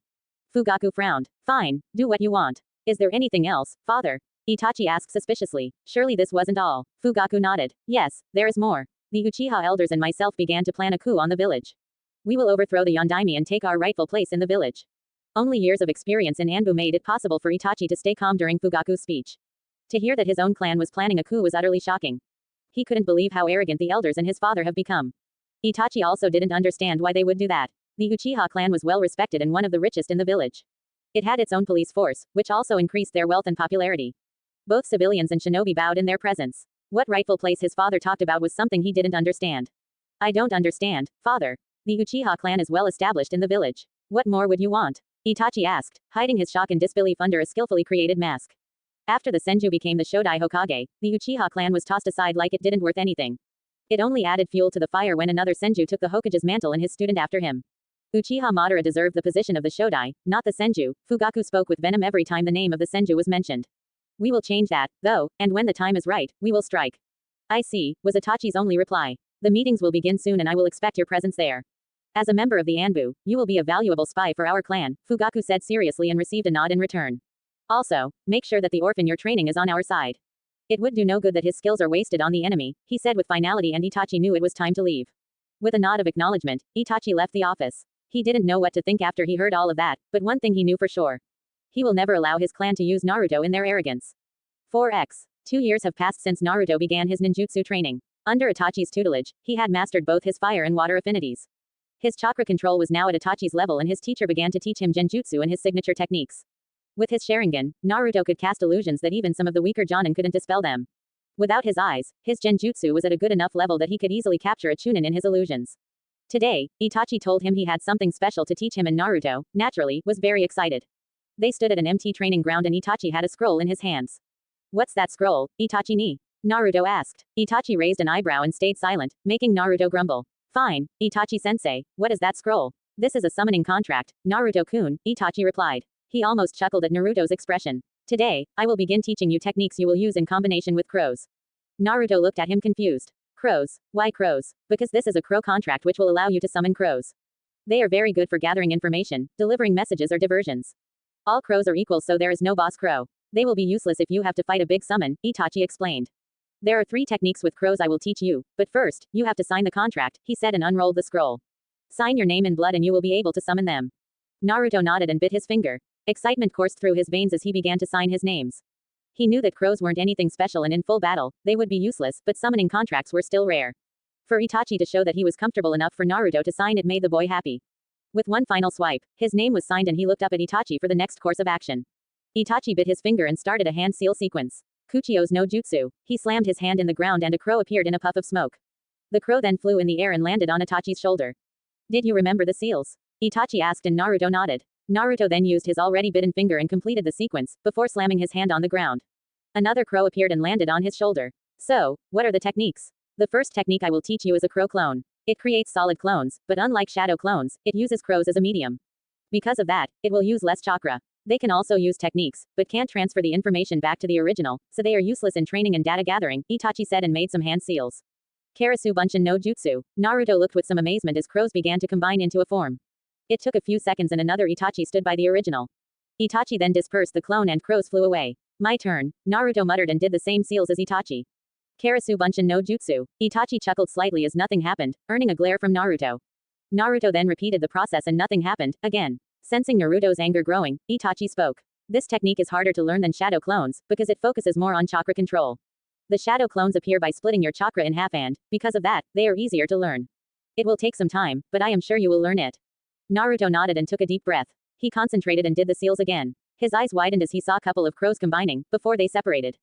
Speaker 1: Fugaku frowned. Fine, do what you want. Is there anything else, father? Itachi asked suspiciously. Surely this wasn't all. Fugaku nodded. Yes, there is more. The Uchiha elders and myself began to plan a coup on the village. We will overthrow the Yondaime and take our rightful place in the village. Only years of experience in Anbu made it possible for Itachi to stay calm during Fugaku's speech. To hear that his own clan was planning a coup was utterly shocking. He couldn't believe how arrogant the elders and his father have become. Itachi also didn't understand why they would do that. The Uchiha clan was well respected and one of the richest in the village. It had its own police force, which also increased their wealth and popularity. Both civilians and shinobi bowed in their presence. What rightful place his father talked about was something he didn't understand. I don't understand, father. The Uchiha clan is well established in the village. What more would you want? Itachi asked, hiding his shock and disbelief under a skillfully created mask. After the Senju became the Shodai Hokage, the Uchiha clan was tossed aside like it didn't worth anything. It only added fuel to the fire when another Senju took the Hokage's mantle and his student after him. Uchiha Madara deserved the position of the Shodai, not the Senju. Fugaku spoke with venom every time the name of the Senju was mentioned. We will change that, though, and when the time is right, we will strike. I see, was Itachi's only reply. The meetings will begin soon and I will expect your presence there. As a member of the Anbu, you will be a valuable spy for our clan, Fugaku said seriously and received a nod in return. Also, make sure that the orphan you're training is on our side. It would do no good that his skills are wasted on the enemy, he said with finality, and Itachi knew it was time to leave. With a nod of acknowledgement, Itachi left the office. He didn't know what to think after he heard all of that, but one thing he knew for sure. He will never allow his clan to use Naruto in their arrogance. 4x. 2 years have passed since Naruto began his ninjutsu training. Under Itachi's tutelage, he had mastered both his fire and water affinities. His chakra control was now at Itachi's level and his teacher began to teach him genjutsu and his signature techniques. With his Sharingan, Naruto could cast illusions that even some of the weaker Jonin couldn't dispel them. Without his eyes, his genjutsu was at a good enough level that he could easily capture a Chunin in his illusions. Today, Itachi told him he had something special to teach him and Naruto, naturally, was very excited. They stood at an empty training ground and Itachi had a scroll in his hands. What's that scroll, Itachi ni? Naruto asked. Itachi raised an eyebrow and stayed silent, making Naruto grumble. Fine, Itachi-sensei, what is that scroll? This is a summoning contract, Naruto-kun, Itachi replied. He almost chuckled at Naruto's expression. Today, I will begin teaching you techniques you will use in combination with crows. Naruto looked at him confused. Crows? Why crows? Because this is a crow contract which will allow you to summon crows. They are very good for gathering information, delivering messages or diversions. All crows are equal, so there is no boss crow. They will be useless if you have to fight a big summon, Itachi explained. There are 3 techniques with crows I will teach you, but first, you have to sign the contract, he said and unrolled the scroll. Sign your name in blood and you will be able to summon them. Naruto nodded and bit his finger. Excitement coursed through his veins as he began to sign his names. He knew that crows weren't anything special and in full battle, they would be useless, but summoning contracts were still rare. For Itachi to show that he was comfortable enough for Naruto to sign it made the boy happy. With one final swipe, his name was signed and he looked up at Itachi for the next course of action. Itachi bit his finger and started a hand seal sequence. Kuchio's no jutsu. He slammed his hand in the ground and a crow appeared in a puff of smoke. The crow then flew in the air and landed on Itachi's shoulder. Did you remember the seals? Itachi asked and Naruto nodded. Naruto then used his already bitten finger and completed the sequence, before slamming his hand on the ground. Another crow appeared and landed on his shoulder. So, what are the techniques? The first technique I will teach you is a crow clone. It creates solid clones, but unlike shadow clones, it uses crows as a medium. Because of that, it will use less chakra. They can also use techniques, but can't transfer the information back to the original, so they are useless in training and data gathering, Itachi said and made some hand seals. Karasu Bunshin no Jutsu. Naruto looked with some amazement as crows began to combine into a form. It took a few seconds and another Itachi stood by the original. Itachi then dispersed the clone and crows flew away. My turn, Naruto muttered and did the same seals as Itachi. Karasu Bunshin no Jutsu. Itachi chuckled slightly as nothing happened, earning a glare from Naruto. Naruto then repeated the process and nothing happened, again. Sensing Naruto's anger growing, Itachi spoke. This technique is harder to learn than shadow clones, because it focuses more on chakra control. The shadow clones appear by splitting your chakra in half and, because of that, they are easier to learn. It will take some time, but I am sure you will learn it. Naruto nodded and took a deep breath. He concentrated and did the seals again. His eyes widened as he saw a couple of crows combining, before they separated.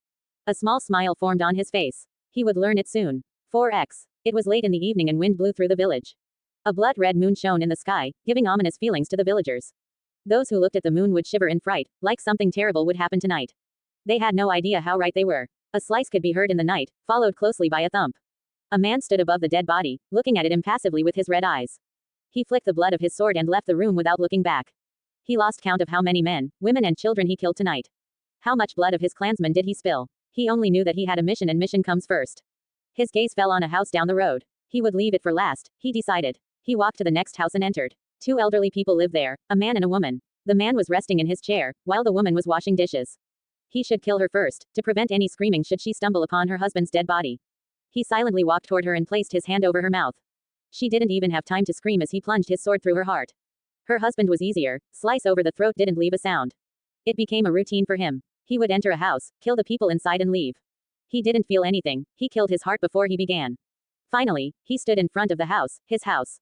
Speaker 1: A small smile formed on his face. He would learn it soon. 4x. It was late in the evening and wind blew through the village. A blood-red moon shone in the sky, giving ominous feelings to the villagers. Those who looked at the moon would shiver in fright, like something terrible would happen tonight. They had no idea how right they were. A slice could be heard in the night, followed closely by a thump. A man stood above the dead body, looking at it impassively with his red eyes. He flicked the blood of his sword and left the room without looking back. He lost count of how many men, women and children he killed tonight. How much blood of his clansmen did he spill? He only knew that he had a mission and mission comes first. His gaze fell on a house down the road. He would leave it for last, he decided. He walked to the next house and entered. 2 elderly people lived there, a man and a woman. The man was resting in his chair, while the woman was washing dishes. He should kill her first, to prevent any screaming should she stumble upon her husband's dead body. He silently walked toward her and placed his hand over her mouth. She didn't even have time to scream as he plunged his sword through her heart. Her husband was easier, slice over the throat didn't leave a sound. It became a routine for him. He would enter a house, kill the people inside and leave. He didn't feel anything, he killed his heart before he began. Finally, he stood in front of the house, his house.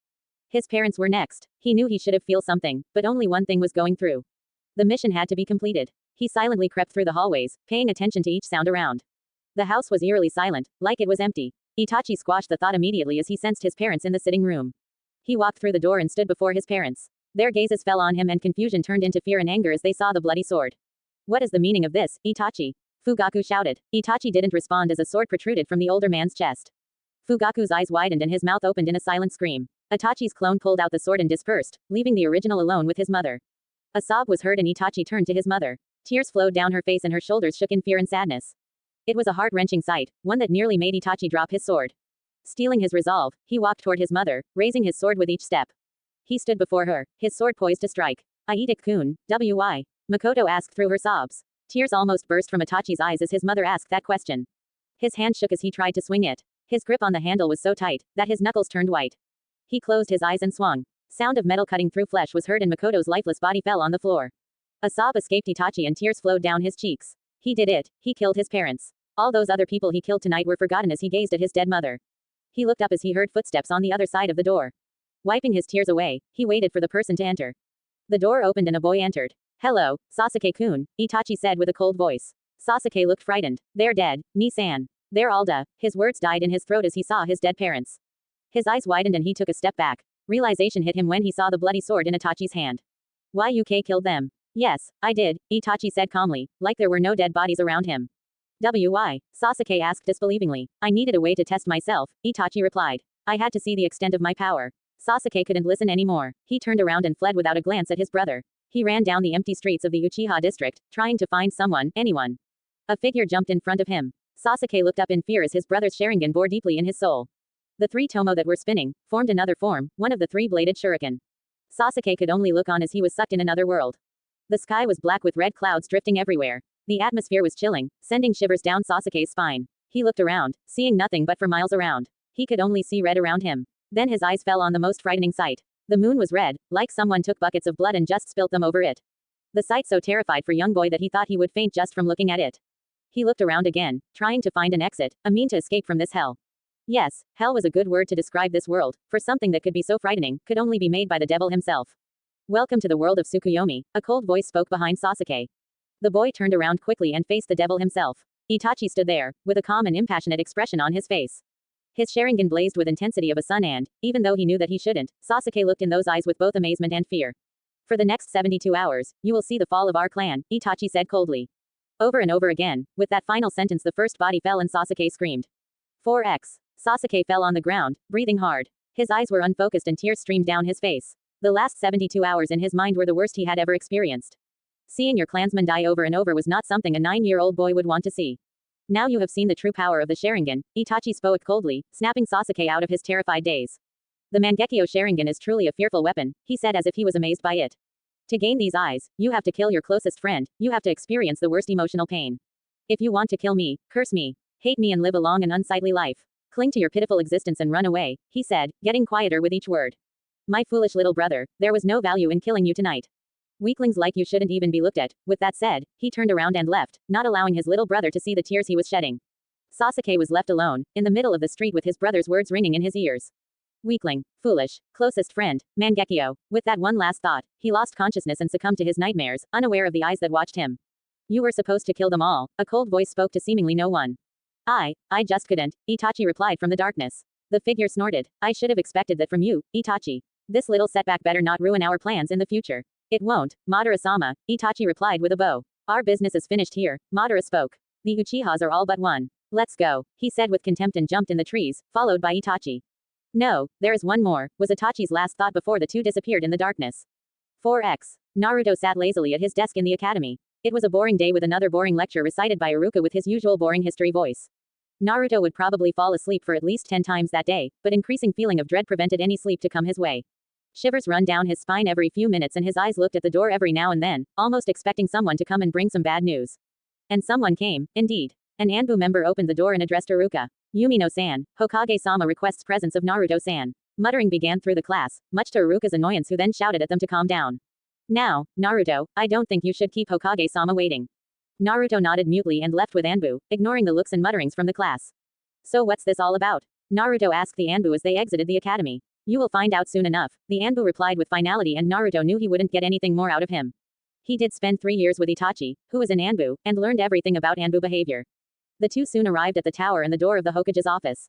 Speaker 1: His parents were next. He knew he should have feel something, but only one thing was going through. The mission had to be completed. He silently crept through the hallways, paying attention to each sound around. The house was eerily silent, like it was empty. Itachi squashed the thought immediately as he sensed his parents in the sitting room. He walked through the door and stood before his parents. Their gazes fell on him and confusion turned into fear and anger as they saw the bloody sword. What is the meaning of this, Itachi? Fugaku shouted. Itachi didn't respond as a sword protruded from the older man's chest. Fugaku's eyes widened and his mouth opened in a silent scream. Itachi's clone pulled out the sword and dispersed, leaving the original alone with his mother. A sob was heard and Itachi turned to his mother. Tears flowed down her face and her shoulders shook in fear and sadness. It was a heart-wrenching sight, one that nearly made Itachi drop his sword. Stealing his resolve, he walked toward his mother, raising his sword with each step. He stood before her, his sword poised to strike. Aitak-kun, why? Makoto asked through her sobs. Tears almost burst from Itachi's eyes as his mother asked that question. His hand shook as he tried to swing it. His grip on the handle was so tight, that his knuckles turned white. He closed his eyes and swung. Sound of metal cutting through flesh was heard and Makoto's lifeless body fell on the floor. A sob escaped Itachi and tears flowed down his cheeks. He did it, he killed his parents. All those other people he killed tonight were forgotten as he gazed at his dead mother. He looked up as he heard footsteps on the other side of the door. Wiping his tears away, he waited for the person to enter. The door opened and a boy entered. Hello, Sasuke-kun, Itachi said with a cold voice. Sasuke looked frightened. They're dead, Ni-san. They're all dead. His words died in his throat as he saw his dead parents. His eyes widened and he took a step back. Realization hit him when he saw the bloody sword in Itachi's hand. Why you killed them? Yes, I did, Itachi said calmly, like there were no dead bodies around him. Why? Sasuke asked disbelievingly. I needed a way to test myself, Itachi replied. I had to see the extent of my power. Sasuke couldn't listen anymore. He turned around and fled without a glance at his brother. He ran down the empty streets of the Uchiha district, trying to find someone, anyone. A figure jumped in front of him. Sasuke looked up in fear as his brother's Sharingan bore deeply in his soul. The three tomo that were spinning formed another form, one of the three-bladed shuriken. Sasuke could only look on as he was sucked in another world. The sky was black with red clouds drifting everywhere. The atmosphere was chilling, sending shivers down Sasuke's spine. He looked around, seeing nothing but for miles around. He could only see red around him. Then his eyes fell on the most frightening sight. The moon was red, like someone took buckets of blood and just spilt them over it. The sight so terrified for young boy that he thought he would faint just from looking at it. He looked around again, trying to find an exit, a mean to escape from this hell. Yes, hell was a good word to describe this world, for something that could be so frightening could only be made by the devil himself. Welcome to the world of Tsukuyomi, a cold voice spoke behind Sasuke. The boy turned around quickly and faced the devil himself. Itachi stood there, with a calm and impassionate expression on his face. His Sharingan blazed with intensity of a sun and, even though he knew that he shouldn't, Sasuke looked in those eyes with both amazement and fear. For the next 72 hours, you will see the fall of our clan, Itachi said coldly. Over and over again, with that final sentence the first body fell and Sasuke screamed. 4x. Sasuke fell on the ground, breathing hard. His eyes were unfocused and tears streamed down his face. The last 72 hours in his mind were the worst he had ever experienced. Seeing your clansman die over and over was not something a 9-year-old boy would want to see. Now you have seen the true power of the Sharingan, Itachi spoke coldly, snapping Sasuke out of his terrified daze. The Mangekyo Sharingan is truly a fearful weapon, he said as if he was amazed by it. To gain these eyes, you have to kill your closest friend, you have to experience the worst emotional pain. If you want to kill me, curse me, hate me and live a long and unsightly life. Cling to your pitiful existence and run away, he said, getting quieter with each word. My foolish little brother, there was no value in killing you tonight. Weaklings like you shouldn't even be looked at. With that said, he turned around and left, not allowing his little brother to see the tears he was shedding. Sasuke was left alone, in the middle of the street with his brother's words ringing in his ears. Weakling, foolish, closest friend, Mangekyo. With that one last thought, he lost consciousness and succumbed to his nightmares, unaware of the eyes that watched him. You were supposed to kill them all, a cold voice spoke to seemingly no one. I just couldn't, Itachi replied from the darkness. The figure snorted. I should have expected that from you, Itachi. This little setback better not ruin our plans in the future. It won't, Madara-sama, Itachi replied with a bow. Our business is finished here, Madara spoke. The Uchihas are all but one. Let's go, he said with contempt and jumped in the trees, followed by Itachi. No, there is one more, was Itachi's last thought before the two disappeared in the darkness. 4x. Naruto sat lazily at his desk in the academy. It was a boring day with another boring lecture recited by Iruka with his usual boring history voice. Naruto would probably fall asleep for at least 10 times that day, but increasing feeling of dread prevented any sleep to come his way. Shivers run down his spine every few minutes and his eyes looked at the door every now and then, almost expecting someone to come and bring some bad news. And someone came, indeed. An Anbu member opened the door and addressed Iruka. Yumino-san, Hokage-sama requests presence of Naruto-san. Muttering began through the class, much to Iruka's annoyance, who then shouted at them to calm down. Now, Naruto, I don't think you should keep Hokage-sama waiting. Naruto nodded mutely and left with Anbu, ignoring the looks and mutterings from the class. So what's this all about? Naruto asked the Anbu as they exited the academy. You will find out soon enough, the Anbu replied with finality, and Naruto knew he wouldn't get anything more out of him. He did spend 3 years with Itachi, who was an Anbu, and learned everything about Anbu behavior. The two soon arrived at the tower and the door of the Hokage's office.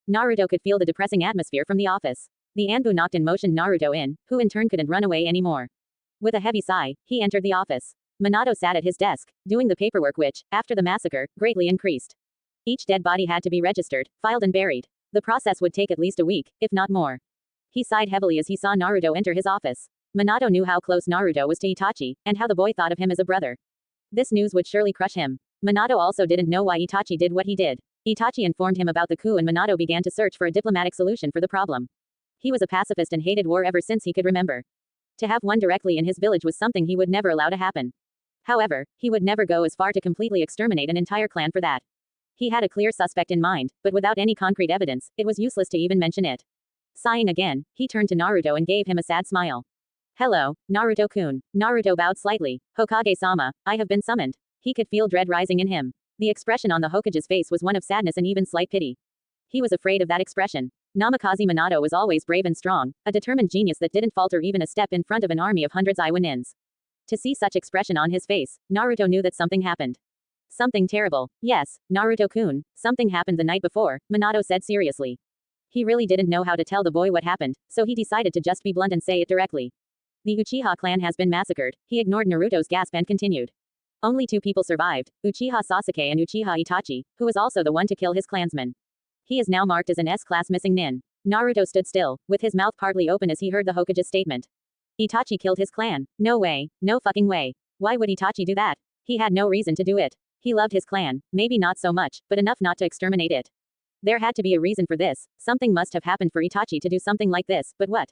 Speaker 1: Naruto could feel the depressing atmosphere from the office. The Anbu knocked and motioned Naruto in, who in turn couldn't run away anymore. With a heavy sigh, he entered the office. Minato sat at his desk, doing the paperwork which, after the massacre, greatly increased. Each dead body had to be registered, filed and buried. The process would take at least a week, if not more. He sighed heavily as he saw Naruto enter his office. Minato knew how close Naruto was to Itachi, and how the boy thought of him as a brother. This news would surely crush him. Minato also didn't know why Itachi did what he did. Itachi informed him about the coup and Minato began to search for a diplomatic solution for the problem. He was a pacifist and hated war ever since he could remember. To have one directly in his village was something he would never allow to happen. However, he would never go as far to completely exterminate an entire clan for that. He had a clear suspect in mind, but without any concrete evidence, it was useless to even mention it. Sighing again, he turned to Naruto and gave him a sad smile. Hello, Naruto-kun. Naruto bowed slightly. Hokage-sama, I have been summoned. He could feel dread rising in him. The expression on the Hokage's face was one of sadness and even slight pity. He was afraid of that expression. Namikaze Minato was always brave and strong, a determined genius that didn't falter even a step in front of an army of hundreds Iwanins. To see such expression on his face, Naruto knew that something happened. Something terrible. Yes, Naruto-kun, something happened the night before, Minato said seriously. He really didn't know how to tell the boy what happened, so he decided to just be blunt and say it directly. The Uchiha clan has been massacred. He ignored Naruto's gasp and continued. Only 2 people survived, Uchiha Sasuke and Uchiha Itachi, who was also the one to kill his clansman. He is now marked as an S-class missing nin. Naruto stood still, with his mouth partly open as he heard the Hokage's statement. Itachi killed his clan. No way. No fucking way. Why would Itachi do that? He had no reason to do it. He loved his clan, maybe not so much, but enough not to exterminate it. There had to be a reason for this. Something must have happened for Itachi to do something like this, but what?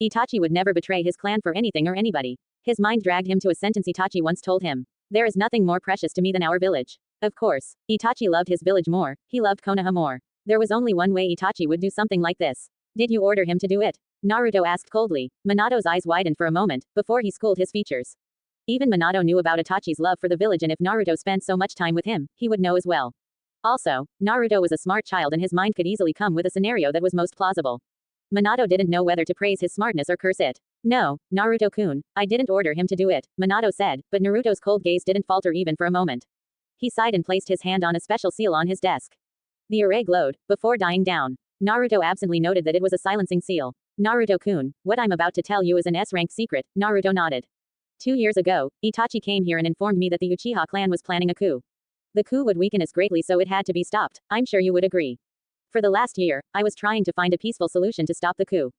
Speaker 1: Itachi would never betray his clan for anything or anybody. His mind dragged him to a sentence Itachi once told him. There is nothing more precious to me than our village. Of course, Itachi loved his village more, he loved Konoha more. There was only one way Itachi would do something like this. Did you order him to do it? Naruto asked coldly. Minato's eyes widened for a moment, before he schooled his features. Even Minato knew about Itachi's love for the village, and if Naruto spent so much time with him, he would know as well. Also, Naruto was a smart child and his mind could easily come with a scenario that was most plausible. Minato didn't know whether to praise his smartness or curse it. No, Naruto-kun, I didn't order him to do it, Minato said, but Naruto's cold gaze didn't falter even for a moment. He sighed and placed his hand on a special seal on his desk. The array glowed, before dying down. Naruto absently noted that it was a silencing seal. Naruto-kun, what I'm about to tell you is an S-rank secret, Naruto nodded. 2 years ago, Itachi came here and informed me that the Uchiha clan was planning a coup. The coup would weaken us greatly, so it had to be stopped. I'm sure you would agree. For the last year, I was trying to find a peaceful solution to stop the coup.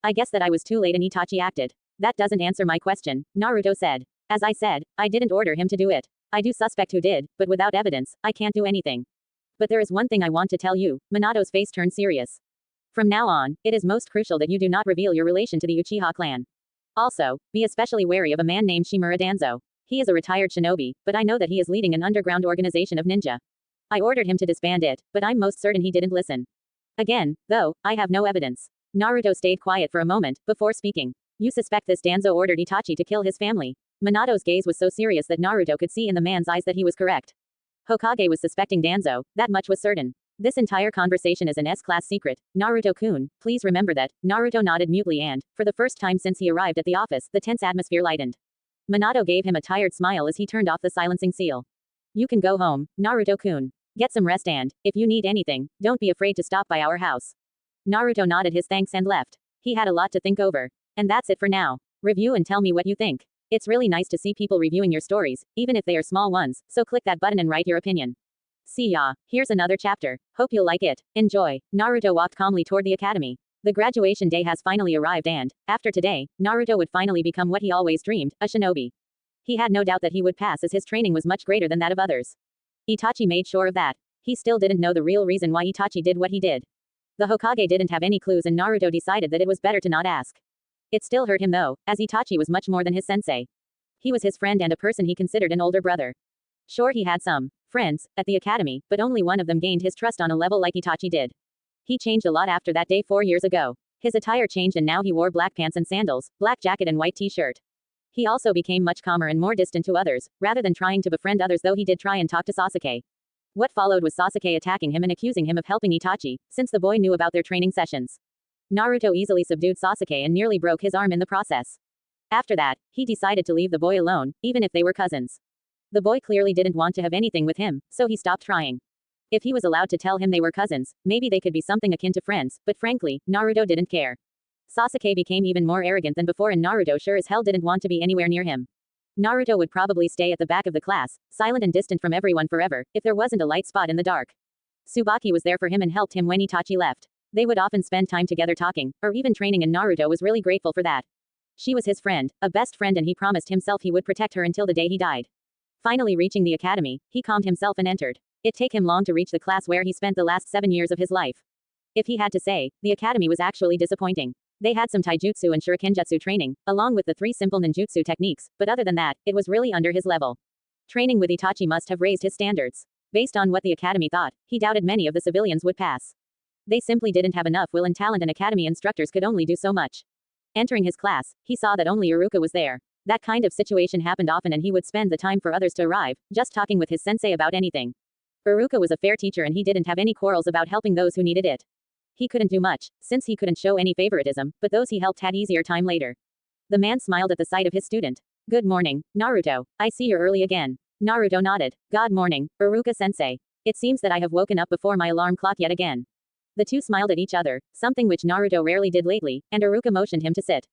Speaker 1: I guess that I was too late and Itachi acted. That doesn't answer my question, Naruto said. As I said, I didn't order him to do it. I do suspect who did, but without evidence, I can't do anything. But there is one thing I want to tell you. Minato's face turned serious. From now on, it is most crucial that you do not reveal your relation to the Uchiha clan. Also, be especially wary of a man named Shimura Danzo. He is a retired shinobi, but I know that he is leading an underground organization of ninja. I ordered him to disband it, but I'm most certain he didn't listen. Again, though, I have no evidence. Naruto stayed quiet for a moment, before speaking. You suspect this Danzo ordered Itachi to kill his family? Minato's gaze was so serious that Naruto could see in the man's eyes that he was correct. Hokage was suspecting Danzo, that much was certain. This entire conversation is an S-class secret, Naruto-kun, please remember that. Naruto nodded mutely and, for the first time since he arrived at the office, the tense atmosphere lightened. Minato gave him a tired smile as he turned off the silencing seal. You can go home, Naruto-kun. Get some rest and, if you need anything, don't be afraid to stop by our house. Naruto nodded his thanks and left. He had a lot to think over. And that's it for now. Review and tell me what you think. It's really nice to see people reviewing your stories, even if they are small ones, so click that button and write your opinion. See ya, here's another chapter. Hope you'll like it. Enjoy. Naruto walked calmly toward the academy. The graduation day has finally arrived and, after today, Naruto would finally become what he always dreamed, a shinobi. He had no doubt that he would pass as his training was much greater than that of others. Itachi made sure of that. He still didn't know the real reason why Itachi did what he did. The Hokage didn't have any clues and Naruto decided that it was better to not ask. It still hurt him though, as Itachi was much more than his sensei. He was his friend and a person he considered an older brother. Sure, he had some friends at the academy, but only one of them gained his trust on a level like Itachi did. He changed a lot after that day 4 years ago. His attire changed and now he wore black pants and sandals, black jacket and white t-shirt. He also became much calmer and more distant to others, rather than trying to befriend others, though he did try and talk to Sasuke. What followed was Sasuke attacking him and accusing him of helping Itachi, since the boy knew about their training sessions. Naruto easily subdued Sasuke and nearly broke his arm in the process. After that, he decided to leave the boy alone, even if they were cousins. The boy clearly didn't want to have anything with him, so he stopped trying. If he was allowed to tell him they were cousins, maybe they could be something akin to friends, but frankly, Naruto didn't care. Sasuke became even more arrogant than before and Naruto sure as hell didn't want to be anywhere near him. Naruto would probably stay at the back of the class, silent and distant from everyone forever, if there wasn't a light spot in the dark. Tsubaki was there for him and helped him when Itachi left. They would often spend time together talking, or even training, and Naruto was really grateful for that. She was his friend, a best friend, and he promised himself he would protect her until the day he died. Finally reaching the academy, he calmed himself and entered. It took him long to reach the class where he spent the last 7 years of his life. If he had to say, the academy was actually disappointing. They had some taijutsu and shurikenjutsu training, along with the 3 simple ninjutsu techniques, but other than that, it was really under his level. Training with Itachi must have raised his standards. Based on what the academy thought, he doubted many of the civilians would pass. They simply didn't have enough will and talent, and academy instructors could only do so much. Entering his class, he saw that only Iruka was there. That kind of situation happened often and he would spend the time for others to arrive, just talking with his sensei about anything. Iruka was a fair teacher and he didn't have any quarrels about helping those who needed it. He couldn't do much, since he couldn't show any favoritism, but those he helped had easier time later. The man smiled at the sight of his student. Good morning, Naruto. I see you're early again. Naruto nodded. Good morning, Iruka-sensei. It seems that I have woken up before my alarm clock yet again. The two smiled at each other, something which Naruto rarely did lately, and Iruka motioned him to sit.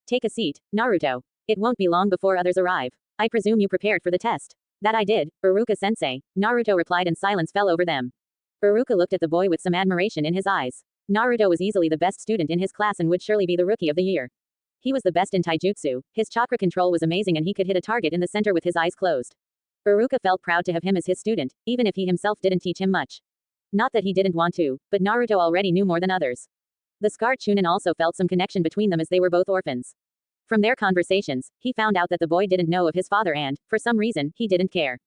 Speaker 1: Take a seat, Naruto. It won't be long before others arrive. I presume you prepared for the test. That I did, Iruka-sensei, Naruto replied, and silence fell over them. Iruka looked at the boy with some admiration in his eyes. Naruto was easily the best student in his class and would surely be the rookie of the year. He was the best in taijutsu, his chakra control was amazing and he could hit a target in the center with his eyes closed. Iruka felt proud to have him as his student, even if he himself didn't teach him much. Not that he didn't want to, but Naruto already knew more than others. The Scar Chunin also felt some connection between them as they were both orphans. From their conversations, he found out that the boy didn't know of his father and, for some reason, he didn't care.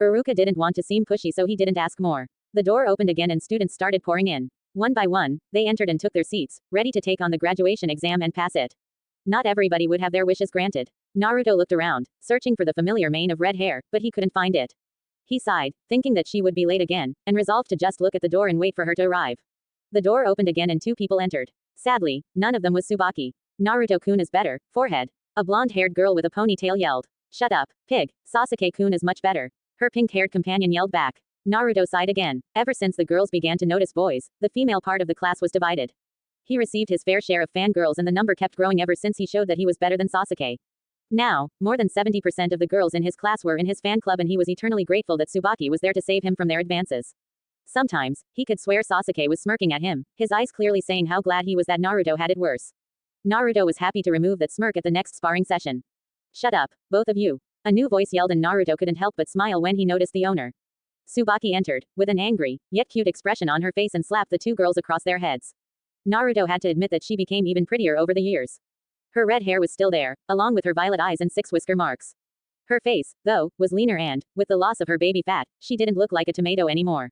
Speaker 1: Iruka didn't want to seem pushy so he didn't ask more. The door opened again and students started pouring in. One by one, they entered and took their seats, ready to take on the graduation exam and pass it. Not everybody would have their wishes granted. Naruto looked around, searching for the familiar mane of red hair, but he couldn't find it. He sighed, thinking that she would be late again, and resolved to just look at the door and wait for her to arrive. The door opened again and two people entered. Sadly, none of them was Tsubaki. Naruto-kun is better, forehead. A blonde-haired girl with a ponytail yelled. Shut up, pig. Sasuke-kun is much better. Her pink-haired companion yelled back. Naruto sighed again. Ever since the girls began to notice boys, the female part of the class was divided. He received his fair share of fangirls and the number kept growing ever since he showed that he was better than Sasuke. Now, more than 70% of the girls in his class were in his fan club and he was eternally grateful that Tsubaki was there to save him from their advances. Sometimes, he could swear Sasuke was smirking at him, his eyes clearly saying how glad he was that Naruto had it worse. Naruto was happy to remove that smirk at the next sparring session. Shut up, both of you. A new voice yelled and Naruto couldn't help but smile when he noticed the owner. Tsubaki entered, with an angry, yet cute expression on her face and slapped the two girls across their heads. Naruto had to admit that she became even prettier over the years. Her red hair was still there, along with her violet eyes and 6 whisker marks. Her face, though, was leaner and, with the loss of her baby fat, she didn't look like a tomato anymore.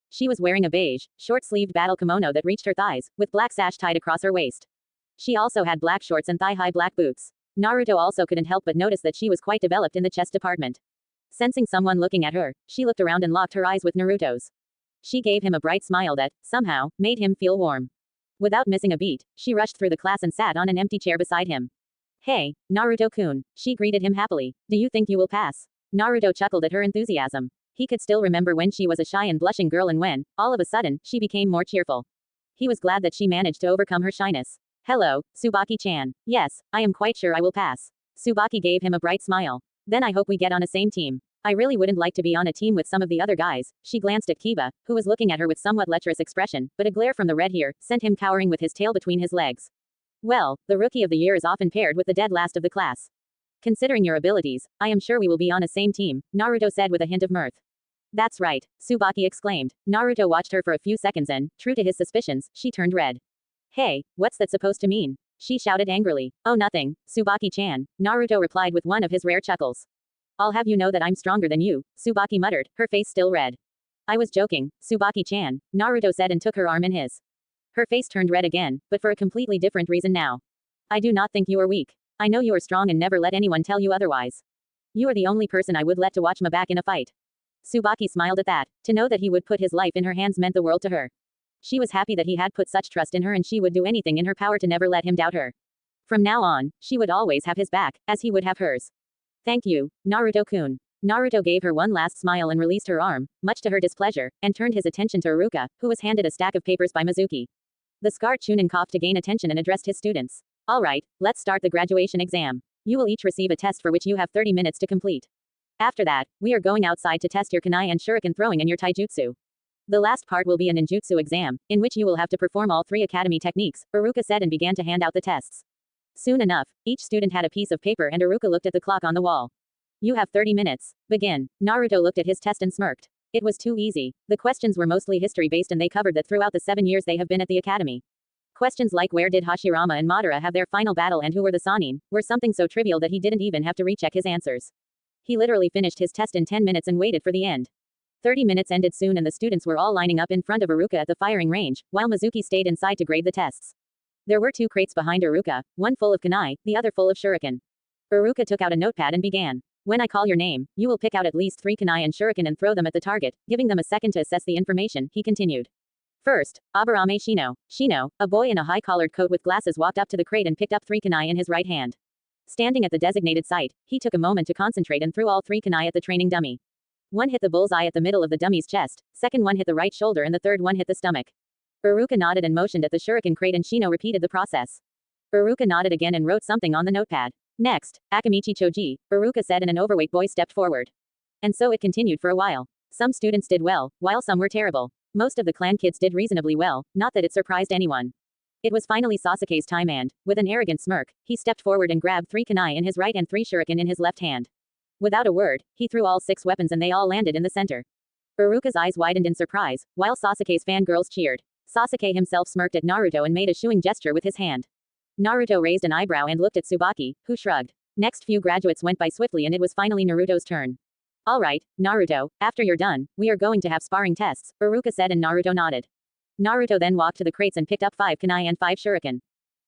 Speaker 1: She was wearing a beige, short-sleeved battle kimono that reached her thighs, with black sash tied across her waist. She also had black shorts and thigh-high black boots. Naruto also couldn't help but notice that she was quite developed in the chest department. Sensing someone looking at her, she looked around and locked her eyes with Naruto's. She gave him a bright smile that, somehow, made him feel warm. Without missing a beat, she rushed through the class and sat on an empty chair beside him. Hey, Naruto-kun, she greeted him happily. Do you think you will pass? Naruto chuckled at her enthusiasm. He could still remember when she was a shy and blushing girl and when, all of a sudden, she became more cheerful. He was glad that she managed to overcome her shyness. Hello, Tsubaki-chan. Yes, I am quite sure I will pass. Tsubaki gave him a bright smile. Then I hope we get on a same team. I really wouldn't like to be on a team with some of the other guys. She glanced at Kiba, who was looking at her with somewhat lecherous expression, but a glare from the red hair sent him cowering with his tail between his legs. Well, the rookie of the year is often paired with the dead last of the class. Considering your abilities, I am sure we will be on a same team, Naruto said with a hint of mirth. That's right, Tsubaki exclaimed. Naruto watched her for a few seconds and, true to his suspicions, she turned red. Hey, what's that supposed to mean? She shouted angrily. Oh nothing, Tsubaki-chan, Naruto replied with one of his rare chuckles. I'll have you know that I'm stronger than you, Tsubaki muttered, her face still red. I was joking, Tsubaki-chan, Naruto said and took her arm in his. Her face turned red again, but for a completely different reason now. I do not think you are weak. I know you are strong and never let anyone tell you otherwise. You are the only person I would let to watch my back in a fight. Tsubaki smiled at that. To know that he would put his life in her hands meant the world to her. She was happy that he had put such trust in her and she would do anything in her power to never let him doubt her. From now on, she would always have his back, as he would have hers. Thank you, Naruto-kun. Naruto gave her one last smile and released her arm, much to her displeasure, and turned his attention to Iruka, who was handed a stack of papers by Mizuki. The Scar Chunin coughed to gain attention and addressed his students. Alright, let's start the graduation exam. You will each receive a test for which you have 30 minutes to complete. After that, we are going outside to test your kunai and shuriken throwing and your taijutsu. The last part will be a ninjutsu exam, in which you will have to perform all 3 academy techniques, Iruka said and began to hand out the tests. Soon enough, each student had a piece of paper and Iruka looked at the clock on the wall. You have 30 minutes. Begin. Naruto looked at his test and smirked. It was too easy. The questions were mostly history-based and they covered that throughout the 7 years they have been at the academy. Questions like where did Hashirama and Madara have their final battle and who were the Sannin, were something so trivial that he didn't even have to recheck his answers. He literally finished his test in 10 minutes and waited for the end. 30 minutes ended soon and the students were all lining up in front of Iruka at the firing range, while Mizuki stayed inside to grade the tests. There were 2 crates behind Iruka, one full of kunai, the other full of shuriken. Iruka took out a notepad and began. When I call your name, you will pick out at least 3 kunai and shuriken and throw them at the target, giving them a second to assess the information, he continued. First, Aburame Shino. Shino, a boy in a high-collared coat with glasses walked up to the crate and picked up 3 kunai in his right hand. Standing at the designated site, he took a moment to concentrate and threw all 3 kunai at the training dummy. One hit the bullseye at the middle of the dummy's chest, second one hit the right shoulder and the third one hit the stomach. Iruka nodded and motioned at the shuriken crate and Shino repeated the process. Iruka nodded again and wrote something on the notepad. Next, Akamichi Choji, Iruka said and an overweight boy stepped forward. And so it continued for a while. Some students did well, while some were terrible. Most of the clan kids did reasonably well, not that it surprised anyone. It was finally Sasuke's time and, with an arrogant smirk, he stepped forward and grabbed 3 kunai in his right and 3 shuriken in his left hand. Without a word, he threw all 6 weapons and they all landed in the center. Iruka's eyes widened in surprise, while Sasuke's fangirls cheered. Sasuke himself smirked at Naruto and made a shooing gesture with his hand. Naruto raised an eyebrow and looked at Tsubaki, who shrugged. Next few graduates went by swiftly and it was finally Naruto's turn. Alright, Naruto, after you're done, we are going to have sparring tests, Iruka said and Naruto nodded. Naruto then walked to the crates and picked up 5 kunai and 5 shuriken.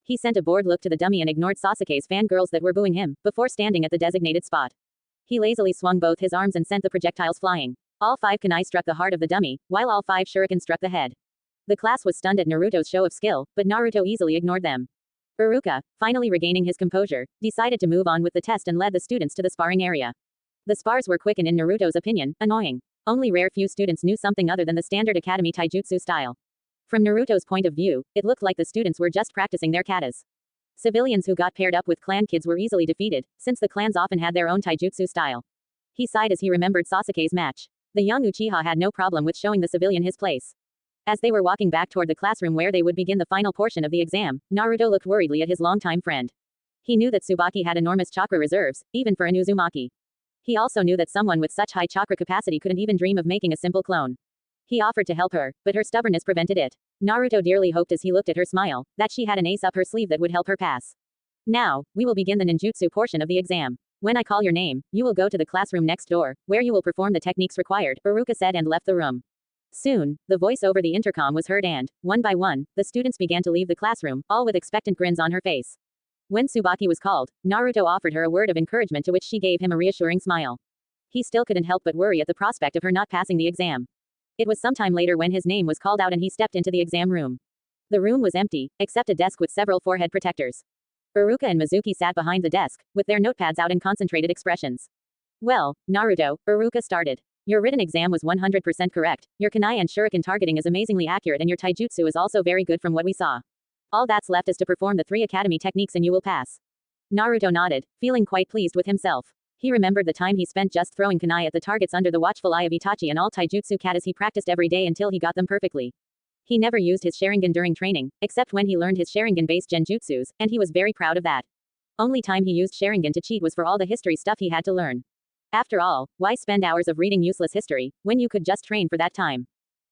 Speaker 1: He sent a bored look to the dummy and ignored Sasuke's fangirls that were booing him, before standing at the designated spot. He lazily swung both his arms and sent the projectiles flying. All 5 kunai struck the heart of the dummy, while all 5 shuriken struck the head. The class was stunned at Naruto's show of skill, but Naruto easily ignored them. Iruka, finally regaining his composure, decided to move on with the test and led the students to the sparring area. The spars were quick and in Naruto's opinion, annoying. Only rare few students knew something other than the standard academy taijutsu style. From Naruto's point of view, it looked like the students were just practicing their katas. Civilians who got paired up with clan kids were easily defeated, since the clans often had their own taijutsu style. He sighed as he remembered Sasuke's match. The young Uchiha had no problem with showing the civilian his place. As they were walking back toward the classroom where they would begin the final portion of the exam, Naruto looked worriedly at his longtime friend. He knew that Tsubaki had enormous chakra reserves, even for an Uzumaki. He also knew that someone with such high chakra capacity couldn't even dream of making a simple clone. He offered to help her, but her stubbornness prevented it. Naruto dearly hoped as he looked at her smile, that she had an ace up her sleeve that would help her pass. Now, we will begin the ninjutsu portion of the exam. When I call your name, you will go to the classroom next door, where you will perform the techniques required, Iruka said and left the room. Soon, the voice over the intercom was heard and, one by one, the students began to leave the classroom, all with expectant grins on her face. When Tsubaki was called, Naruto offered her a word of encouragement to which she gave him a reassuring smile. He still couldn't help but worry at the prospect of her not passing the exam. It was sometime later when his name was called out and he stepped into the exam room. The room was empty, except a desk with several forehead protectors. Iruka and Mizuki sat behind the desk, with their notepads out and concentrated expressions. Well, Naruto, Iruka started. Your written exam was 100% correct, your kunai and shuriken targeting is amazingly accurate and your taijutsu is also very good from what we saw. All that's left is to perform the 3 academy techniques and you will pass. Naruto nodded, feeling quite pleased with himself. He remembered the time he spent just throwing kunai at the targets under the watchful eye of Itachi and all taijutsu katas he practiced every day until he got them perfectly. He never used his Sharingan during training, except when he learned his Sharingan-based genjutsus, and he was very proud of that. Only time he used Sharingan to cheat was for all the history stuff he had to learn. After all, why spend hours of reading useless history, when you could just train for that time?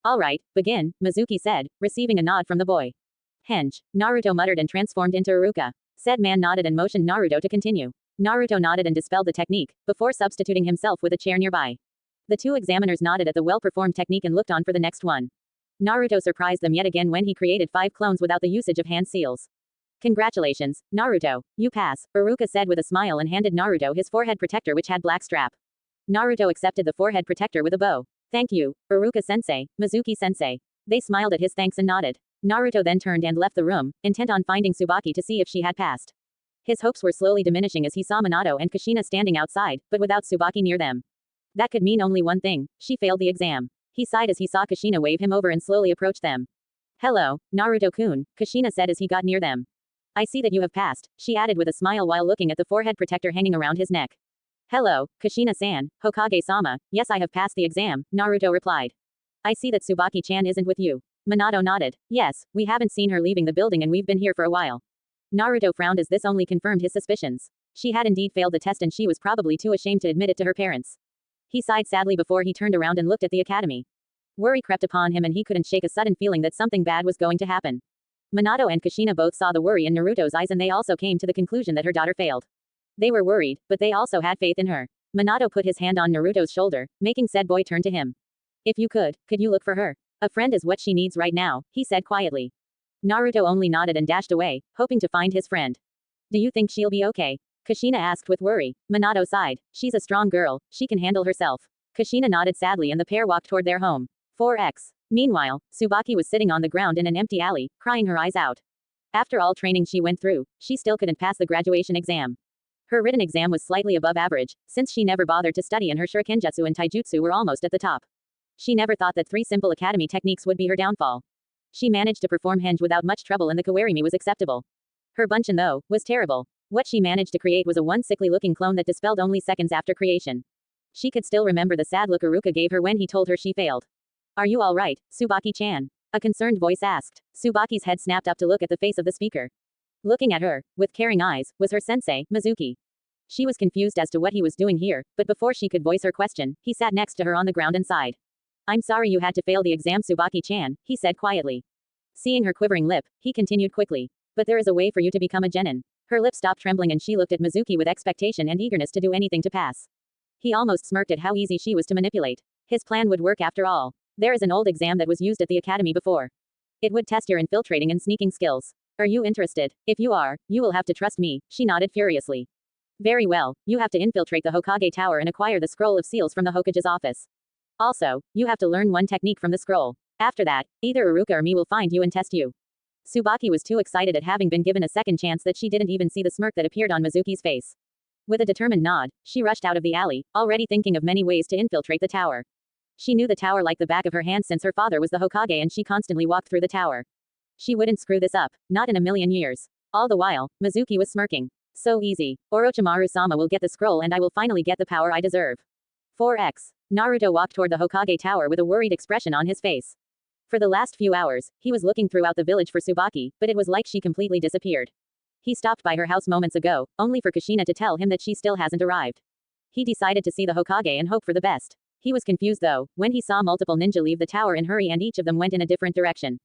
Speaker 1: Alright, begin, Mizuki said, receiving a nod from the boy. Henge, Naruto muttered and transformed into Iruka. Said man nodded and motioned Naruto to continue. Naruto nodded and dispelled the technique, before substituting himself with a chair nearby. The 2 examiners nodded at the well-performed technique and looked on for the next one. Naruto surprised them yet again when he created 5 clones without the usage of hand seals. Congratulations, Naruto, you pass, Iruka said with a smile and handed Naruto his forehead protector which had black strap. Naruto accepted the forehead protector with a bow. Thank you, Iruka-sensei, Mizuki-sensei. They smiled at his thanks and nodded. Naruto then turned and left the room, intent on finding Tsubaki to see if she had passed. His hopes were slowly diminishing as he saw Minato and Kushina standing outside, but without Tsubaki near them. That could mean only one thing, she failed the exam. He sighed as he saw Kushina wave him over and slowly approach them. Hello, Naruto-kun, Kushina said as he got near them. I see that you have passed, she added with a smile while looking at the forehead protector hanging around his neck. Hello, Kushina-san, Hokage-sama, yes I have passed the exam, Naruto replied. I see that Tsubaki-chan isn't with you. Minato nodded. Yes, we haven't seen her leaving the building and we've been here for a while. Naruto frowned as this only confirmed his suspicions. She had indeed failed the test and she was probably too ashamed to admit it to her parents. He sighed sadly before he turned around and looked at the academy. Worry crept upon him and he couldn't shake a sudden feeling that something bad was going to happen. Minato and Kushina both saw the worry in Naruto's eyes and they also came to the conclusion that her daughter failed. They were worried, but they also had faith in her. Minato put his hand on Naruto's shoulder, making said boy turn to him. If you could you look for her? A friend is what she needs right now, he said quietly. Naruto only nodded and dashed away, hoping to find his friend. Do you think she'll be okay? Kushina asked with worry. Minato sighed. She's a strong girl, she can handle herself. Kushina nodded sadly and the pair walked toward their home. 4x. Meanwhile, Tsubaki was sitting on the ground in an empty alley, crying her eyes out. After all training she went through, she still couldn't pass the graduation exam. Her written exam was slightly above average, since she never bothered to study and her shurikenjutsu and taijutsu were almost at the top. She never thought that 3 simple academy techniques would be her downfall. She managed to perform henge without much trouble and the kawarimi was acceptable. Her bunchin though, was terrible. What she managed to create was a one sickly looking clone that dispelled only seconds after creation. She could still remember the sad look Iruka gave her when he told her she failed. Are you alright, Tsubaki-chan? A concerned voice asked. Tsubaki's head snapped up to look at the face of the speaker. Looking at her, with caring eyes, was her sensei, Mizuki. She was confused as to what he was doing here, but before she could voice her question, he sat next to her on the ground and sighed. I'm sorry you had to fail the exam, Tsubaki-chan, he said quietly. Seeing her quivering lip, he continued quickly. But there is a way for you to become a genin. Her lip stopped trembling and she looked at Mizuki with expectation and eagerness to do anything to pass. He almost smirked at how easy she was to manipulate. His plan would work after all. There is an old exam that was used at the academy before. It would test your infiltrating and sneaking skills. Are you interested? If you are, you will have to trust me, she nodded furiously. Very well, you have to infiltrate the Hokage Tower and acquire the scroll of seals from the Hokage's office. Also, you have to learn one technique from the scroll. After that, either Iruka or me will find you and test you. Tsubaki was too excited at having been given a second chance that she didn't even see the smirk that appeared on Mizuki's face. With a determined nod, she rushed out of the alley, already thinking of many ways to infiltrate the tower. She knew the tower like the back of her hand since her father was the Hokage and she constantly walked through the tower. She wouldn't screw this up, not in a million years. All the while, Mizuki was smirking. So easy. Orochimaru-sama will get the scroll and I will finally get the power I deserve. 4x. Naruto walked toward the Hokage Tower with a worried expression on his face. For the last few hours, he was looking throughout the village for Tsubaki, but it was like she completely disappeared. He stopped by her house moments ago, only for Kushina to tell him that she still hasn't arrived. He decided to see the Hokage and hope for the best. He was confused though, when he saw multiple ninja leave the tower in a hurry and each of them went in a different direction.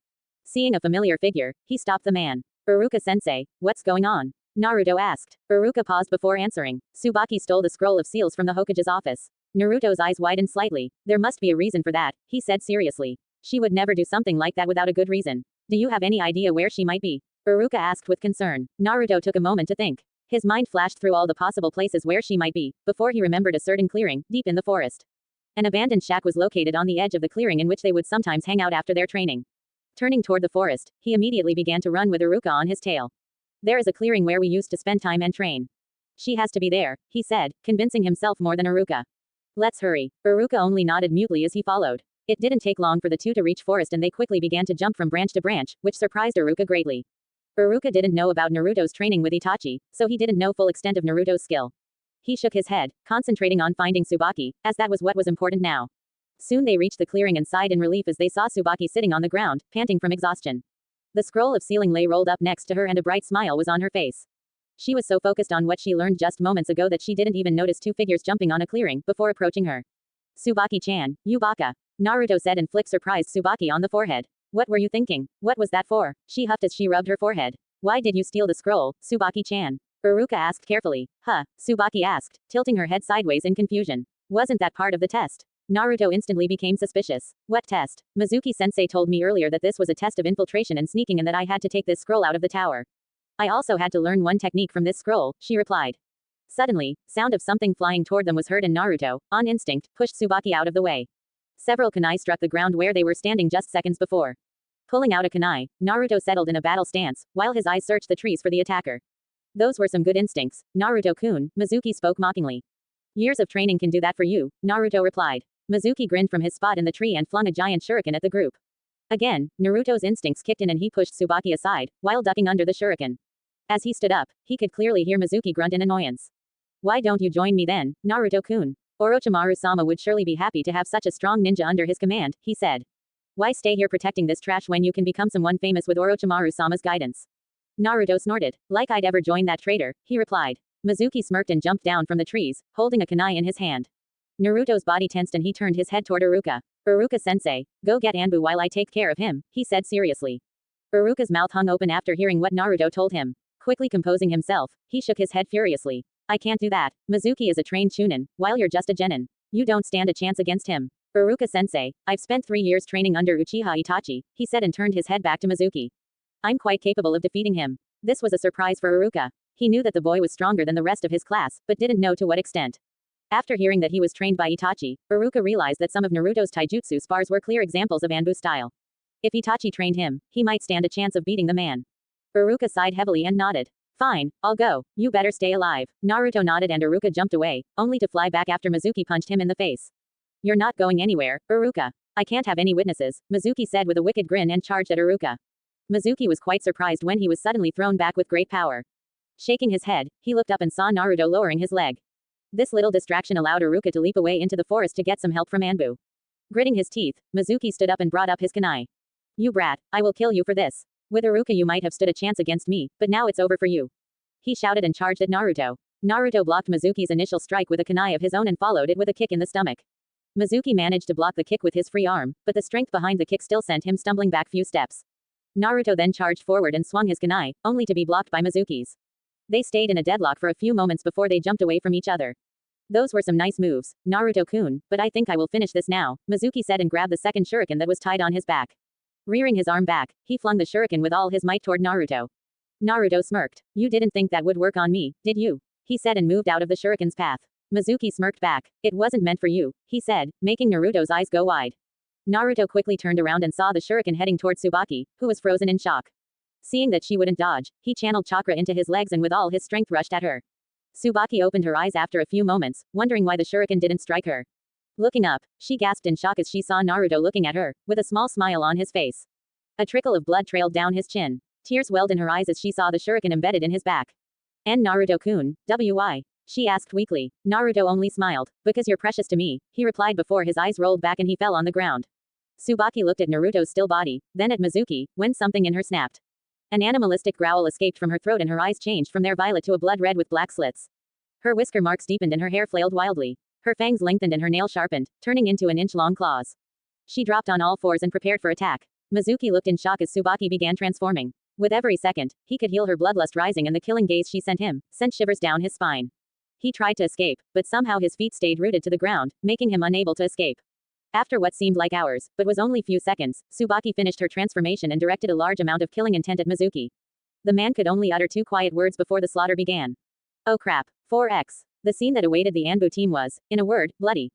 Speaker 1: Seeing a familiar figure, he stopped the man. Iruka-sensei, what's going on? Naruto asked. Iruka paused before answering. Tsubaki stole the scroll of seals from the Hokage's office. Naruto's eyes widened slightly. There must be a reason for that, he said seriously. She would never do something like that without a good reason. Do you have any idea where she might be? Iruka asked with concern. Naruto took a moment to think. His mind flashed through all the possible places where she might be, before he remembered a certain clearing, deep in the forest. An abandoned shack was located on the edge of the clearing in which they would sometimes hang out after their training. Turning toward the forest, he immediately began to run with Iruka on his tail. There is a clearing where we used to spend time and train. She has to be there, he said, convincing himself more than Iruka. Let's hurry. Iruka only nodded mutely as he followed. It didn't take long for the two to reach forest and they quickly began to jump from branch to branch, which surprised Iruka greatly. Iruka didn't know about Naruto's training with Itachi, so he didn't know full extent of Naruto's skill. He shook his head, concentrating on finding Tsubaki, as that was what was important now. Soon they reached the clearing and sighed in relief as they saw Tsubaki sitting on the ground, panting from exhaustion. The scroll of sealing lay rolled up next to her and a bright smile was on her face. She was so focused on what she learned just moments ago that she didn't even notice two figures jumping on a clearing before approaching her. Tsubaki-chan, you baka. Naruto said and flicked surprised Tsubaki on the forehead. What were you thinking? What was that for? She huffed as she rubbed her forehead. Why did you steal the scroll, Tsubaki-chan? Iruka asked carefully. Huh, Tsubaki asked, tilting her head sideways in confusion. Wasn't that part of the test? Naruto instantly became suspicious. What test? Mizuki-sensei told me earlier that this was a test of infiltration and sneaking and that I had to take this scroll out of the tower. I also had to learn one technique from this scroll, she replied. Suddenly, sound of something flying toward them was heard and Naruto, on instinct, pushed Tsubaki out of the way. Several kunai struck the ground where they were standing just seconds before. Pulling out a kunai, Naruto settled in a battle stance, while his eyes searched the trees for the attacker. Those were some good instincts, Naruto-kun, Mizuki spoke mockingly. Years of training can do that for you, Naruto replied. Mizuki grinned from his spot in the tree and flung a giant shuriken at the group. Again, Naruto's instincts kicked in and he pushed Tsubaki aside, while ducking under the shuriken. As he stood up, he could clearly hear Mizuki grunt in annoyance. Why don't you join me then, Naruto-kun? Orochimaru-sama would surely be happy to have such a strong ninja under his command, he said. Why stay here protecting this trash when you can become someone famous with Orochimaru-sama's guidance? Naruto snorted. Like I'd ever join that traitor, he replied. Mizuki smirked and jumped down from the trees, holding a kunai in his hand. Naruto's body tensed and he turned his head toward Iruka. Iruka-sensei, go get Anbu while I take care of him, he said seriously. Iruka's mouth hung open after hearing what Naruto told him. Quickly composing himself, he shook his head furiously. I can't do that. Mizuki is a trained chunin, while you're just a genin. You don't stand a chance against him. Iruka-sensei, I've spent 3 years training under Uchiha Itachi, he said and turned his head back to Mizuki. I'm quite capable of defeating him. This was a surprise for Iruka. He knew that the boy was stronger than the rest of his class, but didn't know to what extent. After hearing that he was trained by Itachi, Iruka realized that some of Naruto's taijutsu spars were clear examples of Anbu style. If Itachi trained him, he might stand a chance of beating the man. Iruka sighed heavily and nodded. Fine, I'll go. You better stay alive. Naruto nodded and Iruka jumped away, only to fly back after Mizuki punched him in the face. You're not going anywhere, Iruka. I can't have any witnesses, Mizuki said with a wicked grin and charged at Iruka. Mizuki was quite surprised when he was suddenly thrown back with great power. Shaking his head, he looked up and saw Naruto lowering his leg. This little distraction allowed Iruka to leap away into the forest to get some help from Anbu. Gritting his teeth, Mizuki stood up and brought up his kunai. You brat, I will kill you for this. With Iruka you might have stood a chance against me, but now it's over for you. He shouted and charged at Naruto. Naruto blocked Mizuki's initial strike with a kunai of his own and followed it with a kick in the stomach. Mizuki managed to block the kick with his free arm, but the strength behind the kick still sent him stumbling back few steps. Naruto then charged forward and swung his kunai, only to be blocked by Mizuki's. They stayed in a deadlock for a few moments before they jumped away from each other. Those were some nice moves, Naruto-kun, but I think I will finish this now, Mizuki said and grabbed the second shuriken that was tied on his back. Rearing his arm back, he flung the shuriken with all his might toward Naruto. Naruto smirked. You didn't think that would work on me, did you? He said and moved out of the shuriken's path. Mizuki smirked back. It wasn't meant for you, he said, making Naruto's eyes go wide. Naruto quickly turned around and saw the shuriken heading toward Tsubaki, who was frozen in shock. Seeing that she wouldn't dodge, he channeled chakra into his legs and with all his strength rushed at her. Tsubaki opened her eyes after a few moments, wondering why the shuriken didn't strike her. Looking up, she gasped in shock as she saw Naruto looking at her, with a small smile on his face. A trickle of blood trailed down his chin. Tears welled in her eyes as she saw the shuriken embedded in his back. And Naruto-kun, why? She asked weakly. Naruto only smiled. Because you're precious to me, he replied before his eyes rolled back and he fell on the ground. Tsubaki looked at Naruto's still body, then at Mizuki, when something in her snapped. An animalistic growl escaped from her throat and her eyes changed from their violet to a blood red with black slits. Her whisker marks deepened and her hair flailed wildly. Her fangs lengthened and her nail sharpened, turning into an inch-long claws. She dropped on all fours and prepared for attack. Mizuki looked in shock as Tsubaki began transforming. With every second, he could heal her bloodlust rising and the killing gaze she sent him, sent shivers down his spine. He tried to escape, but somehow his feet stayed rooted to the ground, making him unable to escape. After what seemed like hours, but was only few seconds, Tsubaki finished her transformation and directed a large amount of killing intent at Mizuki. The man could only utter 2 quiet words before the slaughter began. Oh crap. 4x. The scene that awaited the Anbu team was, in a word, bloody.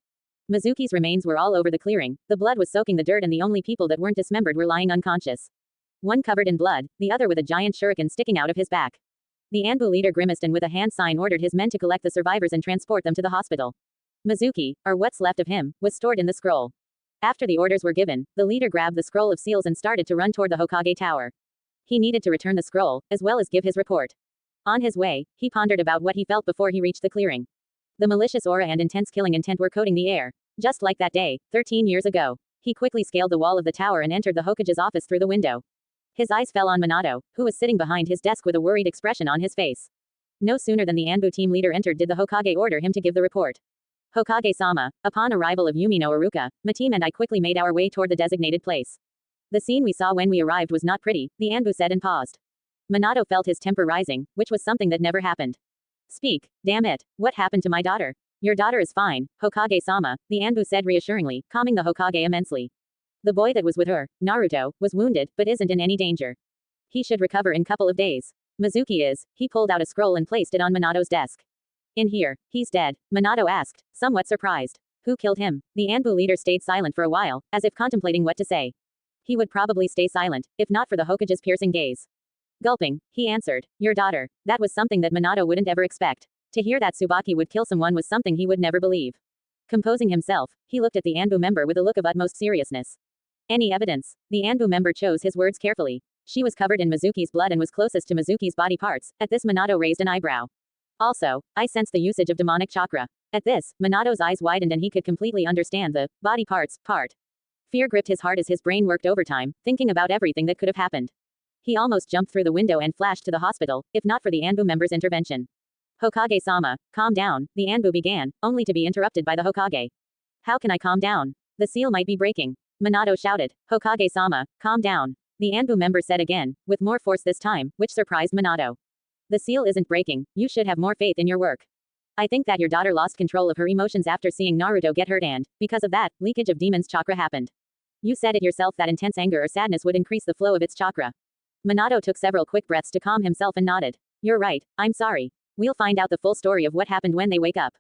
Speaker 1: Mizuki's remains were all over the clearing, the blood was soaking the dirt and the only people that weren't dismembered were lying unconscious. One covered in blood, the other with a giant shuriken sticking out of his back. The Anbu leader grimaced and with a hand sign ordered his men to collect the survivors and transport them to the hospital. Mizuki, or what's left of him, was stored in the scroll. After the orders were given, the leader grabbed the scroll of seals and started to run toward the Hokage tower. He needed to return the scroll, as well as give his report. On his way, he pondered about what he felt before he reached the clearing. The malicious aura and intense killing intent were coating the air. Just like that day, 13 years ago. He quickly scaled the wall of the tower and entered the Hokage's office through the window. His eyes fell on Minato, who was sitting behind his desk with a worried expression on his face. No sooner than the Anbu team leader entered did the Hokage order him to give the report. Hokage-sama, upon arrival of Yumi no Iruka, my team and I quickly made our way toward the designated place. The scene we saw when we arrived was not pretty, the Anbu said and paused. Minato felt his temper rising, which was something that never happened. Speak, damn it, what happened to my daughter? Your daughter is fine, Hokage-sama, the Anbu said reassuringly, calming the Hokage immensely. The boy that was with her, Naruto, was wounded, but isn't in any danger. He should recover in couple of days. Mizuki is, he pulled out a scroll and placed it on Minato's desk. In here, he's dead, Minato asked, somewhat surprised. Who killed him? The Anbu leader stayed silent for a while, as if contemplating what to say. He would probably stay silent, if not for the Hokage's piercing gaze. Gulping, he answered, your daughter. That was something that Minato wouldn't ever expect. To hear that Tsubaki would kill someone was something he would never believe. Composing himself, he looked at the Anbu member with a look of utmost seriousness. Any evidence? The Anbu member chose his words carefully. She was covered in Mizuki's blood and was closest to Mizuki's body parts. At this, Minato raised an eyebrow. Also, I sensed the usage of demonic chakra. At this, Minato's eyes widened and he could completely understand the body parts part. Fear gripped his heart as his brain worked overtime, thinking about everything that could have happened. He almost jumped through the window and flashed to the hospital, if not for the Anbu member's intervention. Hokage-sama, calm down, the Anbu began, only to be interrupted by the Hokage. How can I calm down? The seal might be breaking. Minato shouted. Hokage-sama, calm down. The Anbu member said again, with more force this time, which surprised Minato. The seal isn't breaking, you should have more faith in your work. I think that your daughter lost control of her emotions after seeing Naruto get hurt and, because of that, leakage of demon's chakra happened. You said it yourself that intense anger or sadness would increase the flow of its chakra. Minato took several quick breaths to calm himself and nodded. You're right, I'm sorry. We'll find out the full story of what happened when they wake up.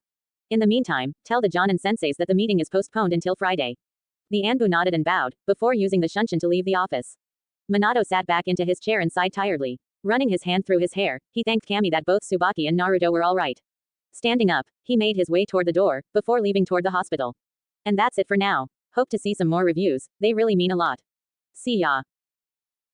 Speaker 1: In the meantime, tell the Jonin senseis that the meeting is postponed until Friday. The Anbu nodded and bowed, before using the shunshin to leave the office. Minato sat back into his chair and sighed tiredly. Running his hand through his hair, he thanked Kami that both Tsubaki and Naruto were all right. Standing up, he made his way toward the door, before leaving toward the hospital. And that's it for now. Hope to see some more reviews, they really mean a lot. See ya.